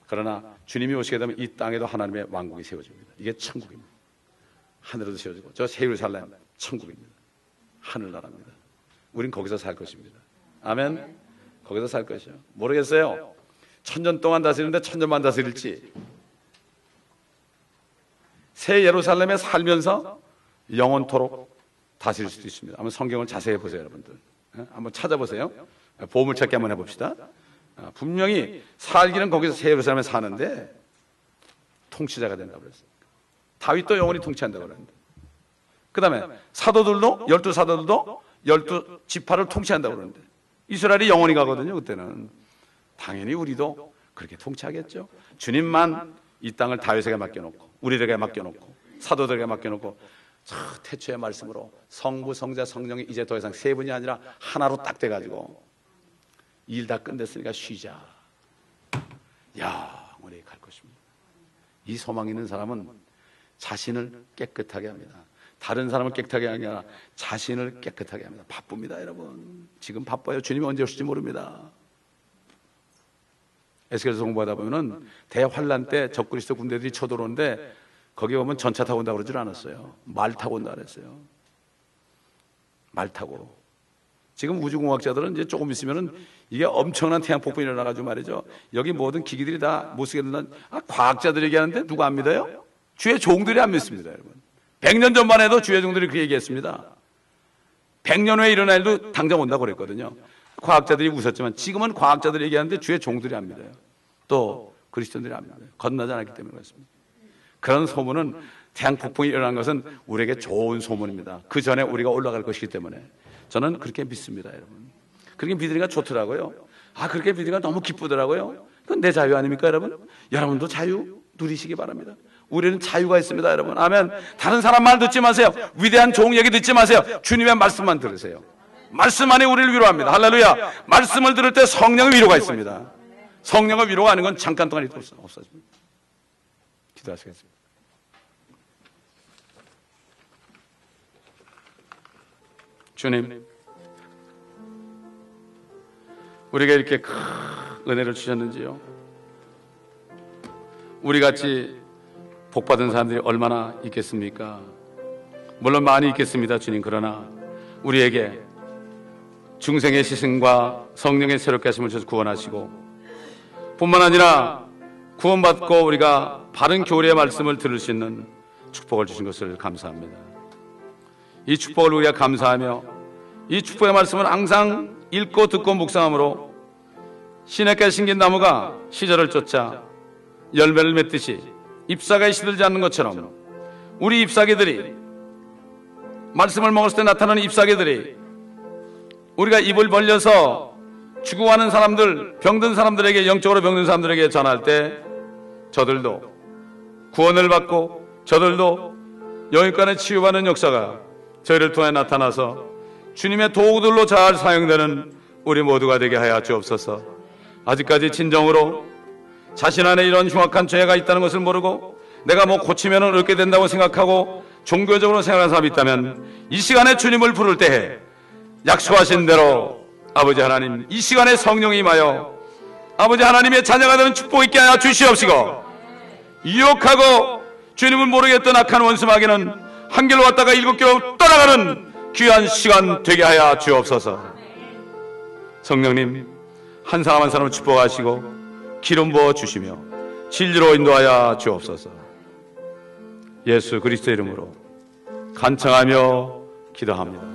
그러나 주님이 오시게 되면 이 땅에도 하나님의 왕국이 세워집니다. 이게 천국입니다. 하늘에도 세워지고 저 새 예루살렘 천국입니다. 하늘나라입니다. 우린 거기서 살 것입니다. 아멘. 거기서 살 것이요. 모르겠어요. 1000년 동안 다스리는데 1000년만 다스릴지 새 예루살렘에 살면서 영원토록 다스릴 수도 있습니다. 한번 성경을 자세히 보세요, 여러분들. 한번 찾아보세요. 보물찾기 한번 해봅시다. 분명히 살기는 거기서 새 예루살렘에 사는데 통치자가 된다고 그랬어요. 다윗도 영원히 통치한다고 그랬는데. 그 다음에 사도들도 12사도들도 12지파를 통치한다고 그러는데 이스라엘이 영원히 가거든요. 그때는 당연히 우리도 그렇게 통치하겠죠. 주님만 이 땅을 다윗에게 맡겨놓고 우리에게 맡겨놓고 사도들에게 맡겨놓고 태초의 말씀으로 성부 성자 성령이 이제 더 이상 세 분이 아니라 하나로 딱 돼가지고 일 다 끝냈으니까 쉬자. 영원히 갈 것입니다. 이 소망 있는 사람은 자신을 깨끗하게 합니다. 다른 사람을 깨끗하게 하는 게 아니라 자신을 깨끗하게 합니다. 바쁩니다, 여러분. 지금 바빠요. 주님이 언제 오실지 모릅니다. 에스겔서 공부하다 보면은 대환란 때 적그리스도 군대들이 쳐들어오는데 거기 보면 전차 타고 온다고 그러질 않았어요. 말 타고 온다 그랬어요. 말 타고. 지금 우주공학자들은 이제 조금 있으면은 이게 엄청난 태양 폭풍이 일어나가지고 말이죠. 여기 모든 기기들이 다 못 쓰게 된다는, 과학자들이 얘기하는데 누가 안 믿어요? 주의 종들이 안 믿습니다, 여러분. 100년 전만 해도 주의 종들이 그 얘기했습니다. 100년 후에 일어날 일도 당장 온다고 그랬거든요. 과학자들이 웃었지만 지금은 과학자들이 얘기하는데 주의 종들이 안 믿어요. 또 그리스도인들이 안 믿어요. 건너지 않았기 때문에 그렇습니다. 그런 소문은, 태양 폭풍이 일어난 것은 우리에게 좋은 소문입니다. 그 전에 우리가 올라갈 것이기 때문에 저는 그렇게 믿습니다, 여러분. 그렇게 믿으니까 좋더라고요. 그렇게 믿으니까 너무 기쁘더라고요. 그건 내 자유 아닙니까, 여러분? 여러분도 자유 누리시기 바랍니다. 우리는 자유가 있습니다, 여러분. 아멘. 다른 사람 말 듣지 마세요. 위대한 종 얘기 듣지 마세요. 주님의 말씀만 들으세요. 말씀 안에 우리를 위로합니다. 할렐루야. 말씀을 들을 때 성령의 위로가 있습니다. 성령의 위로가 아닌 건 잠깐 동안 없어집니다. 기도하시겠습니다. 주님, 우리가 이렇게 큰 은혜를 주셨는지요. 우리같이 복받은 사람들이 얼마나 있겠습니까? 물론 많이 있겠습니다, 주님. 그러나 우리에게 중생의 시승과 성령의 새롭게 하심을 주셔서 구원하시고, 뿐만 아니라 구원받고 우리가 바른 교리의 말씀을 들을 수 있는 축복을 주신 것을 감사합니다. 이 축복을 우리가 감사하며 이 축복의 말씀을 항상 읽고 듣고 묵상함으로 시냇가에 심긴 나무가 시절을 쫓아 열매를 맺듯이 잎사귀에 시들지 않는 것처럼 우리 잎사귀들이, 말씀을 먹었을 때 나타나는 잎사귀들이 우리가 입을 벌려서 죽어가는 사람들, 병든 사람들에게, 영적으로 병든 사람들에게 전할 때 저들도 구원을 받고 저들도 영육간의 치유받는 역사가 저희를 통해 나타나서 주님의 도구들로 잘 사용되는 우리 모두가 되게 하여 주옵소서. 아직까지 진정으로 자신 안에 이런 흉악한 죄가 있다는 것을 모르고 내가 고치면 얻게 된다고 생각하고 종교적으로 생각하는 사람이 있다면 이 시간에 주님을 부를 때에 약속하신 대로 아버지 하나님, 이 시간에 성령이 임하여 아버지 하나님의 자녀가 되는 축복 있게 하여 주시옵시고, 유혹하고 주님을 모르겠던 악한 원수 마귀는 한 길로 왔다가 7길로 떠나가는 귀한 시간 되게 하여 주옵소서. 성령님, 한 사람 한 사람을 축복하시고 기름 부어 주시며 진리로 인도하여 주옵소서. 예수 그리스도 이름으로 간청하며 기도합니다.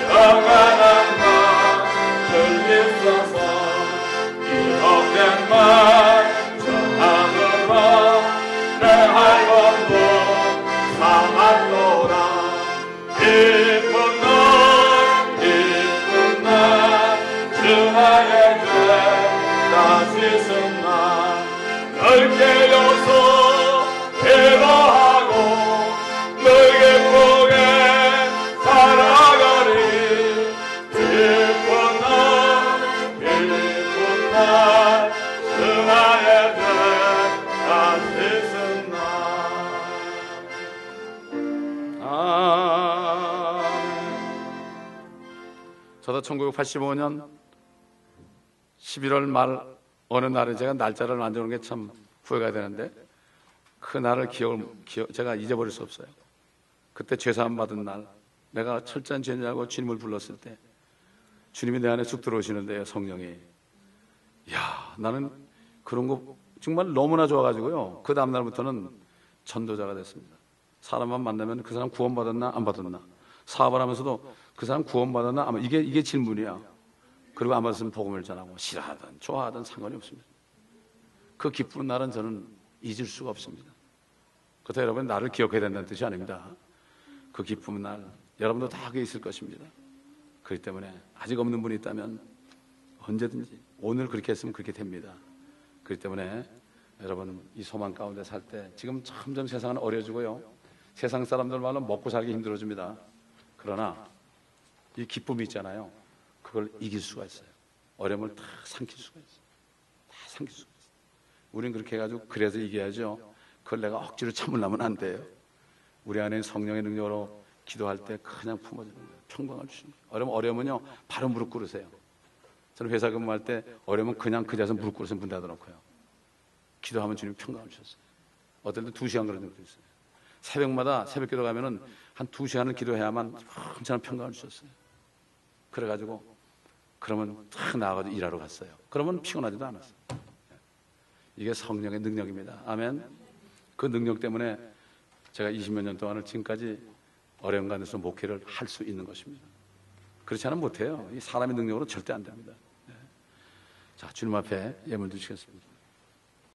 영원한 것 들리소서. 기억된 말 씻은 나 널 깨어서 기도하고 널 기쁘게 살아가리. 기쁜 날 승하의 죄다 씻은 날. 저도 1985년 11월 말 어느 날에 제가 날짜를 만드는 게 참 후회가 되는데, 그 날을 제가 잊어버릴 수 없어요. 그때 죄사함 받은 날, 내가 철저한 죄인이라고 주님을 불렀을 때 주님이 내 안에 쑥 들어오시는데요, 성령이. 이야, 나는 그런 거 정말 너무나 좋아가지고요, 그 다음날부터는 전도자가 됐습니다. 사람만 만나면 그 사람 구원받았나 안 받았나, 사업을 하면서도 그 사람 구원받았나 안 받았나, 이게 질문이야. 그리고 안 받았으면 복음을 전하고, 싫어하든 좋아하든 상관이 없습니다. 그 기쁜 날은 저는 잊을 수가 없습니다. 그렇다고 여러분 나를 기억해야 된다는 뜻이 아닙니다. 그 기쁜 날 여러분도 다 그게 있을 것입니다. 그렇기 때문에 아직 없는 분이 있다면 언제든지 오늘 그렇게 했으면 그렇게 됩니다. 그렇기 때문에 여러분 이 소망 가운데 살 때, 지금 점점 세상은 어려지고요, 세상 사람들 말로 먹고 살기 힘들어집니다. 그러나 이 기쁨이 있잖아요, 그걸 이길 수가 있어요. 어려움을 다 삼킬 수가 있어요. 다 삼킬 수가 있어요. 우리는 그렇게 해가지고 그래서 이겨야죠. 그걸 내가 억지로 참으려면 안 돼요. 우리 안에 성령의 능력으로 기도할 때 그냥 품어주는 거예요. 평강을 주시는 거예요. 어려우면요 바로 무릎 꿇으세요. 저는 회사 근무할 때 어려우면 그냥 그 자리에서 무릎 꿇으서 문 닫아놓고요, 기도하면 주님 평강을 주셨어요. 어떨 때 2시간 그런 적도 있어요. 새벽마다 새벽 기도 가면은 한 2시간을 기도해야만 엄청난 평강을 주셨어요. 그래가지고 그러면 탁 나와가지고 일하러 갔어요. 그러면 피곤하지도 않았어요. 이게 성령의 능력입니다. 아멘. 그 능력 때문에 제가 20몇 년 동안을 지금까지 어려운 가운데서 목회를 할 수 있는 것입니다. 그렇지 않으면 못해요. 이 사람의 능력으로 절대 안 됩니다. 자, 주님 앞에 예물 드리겠습니다.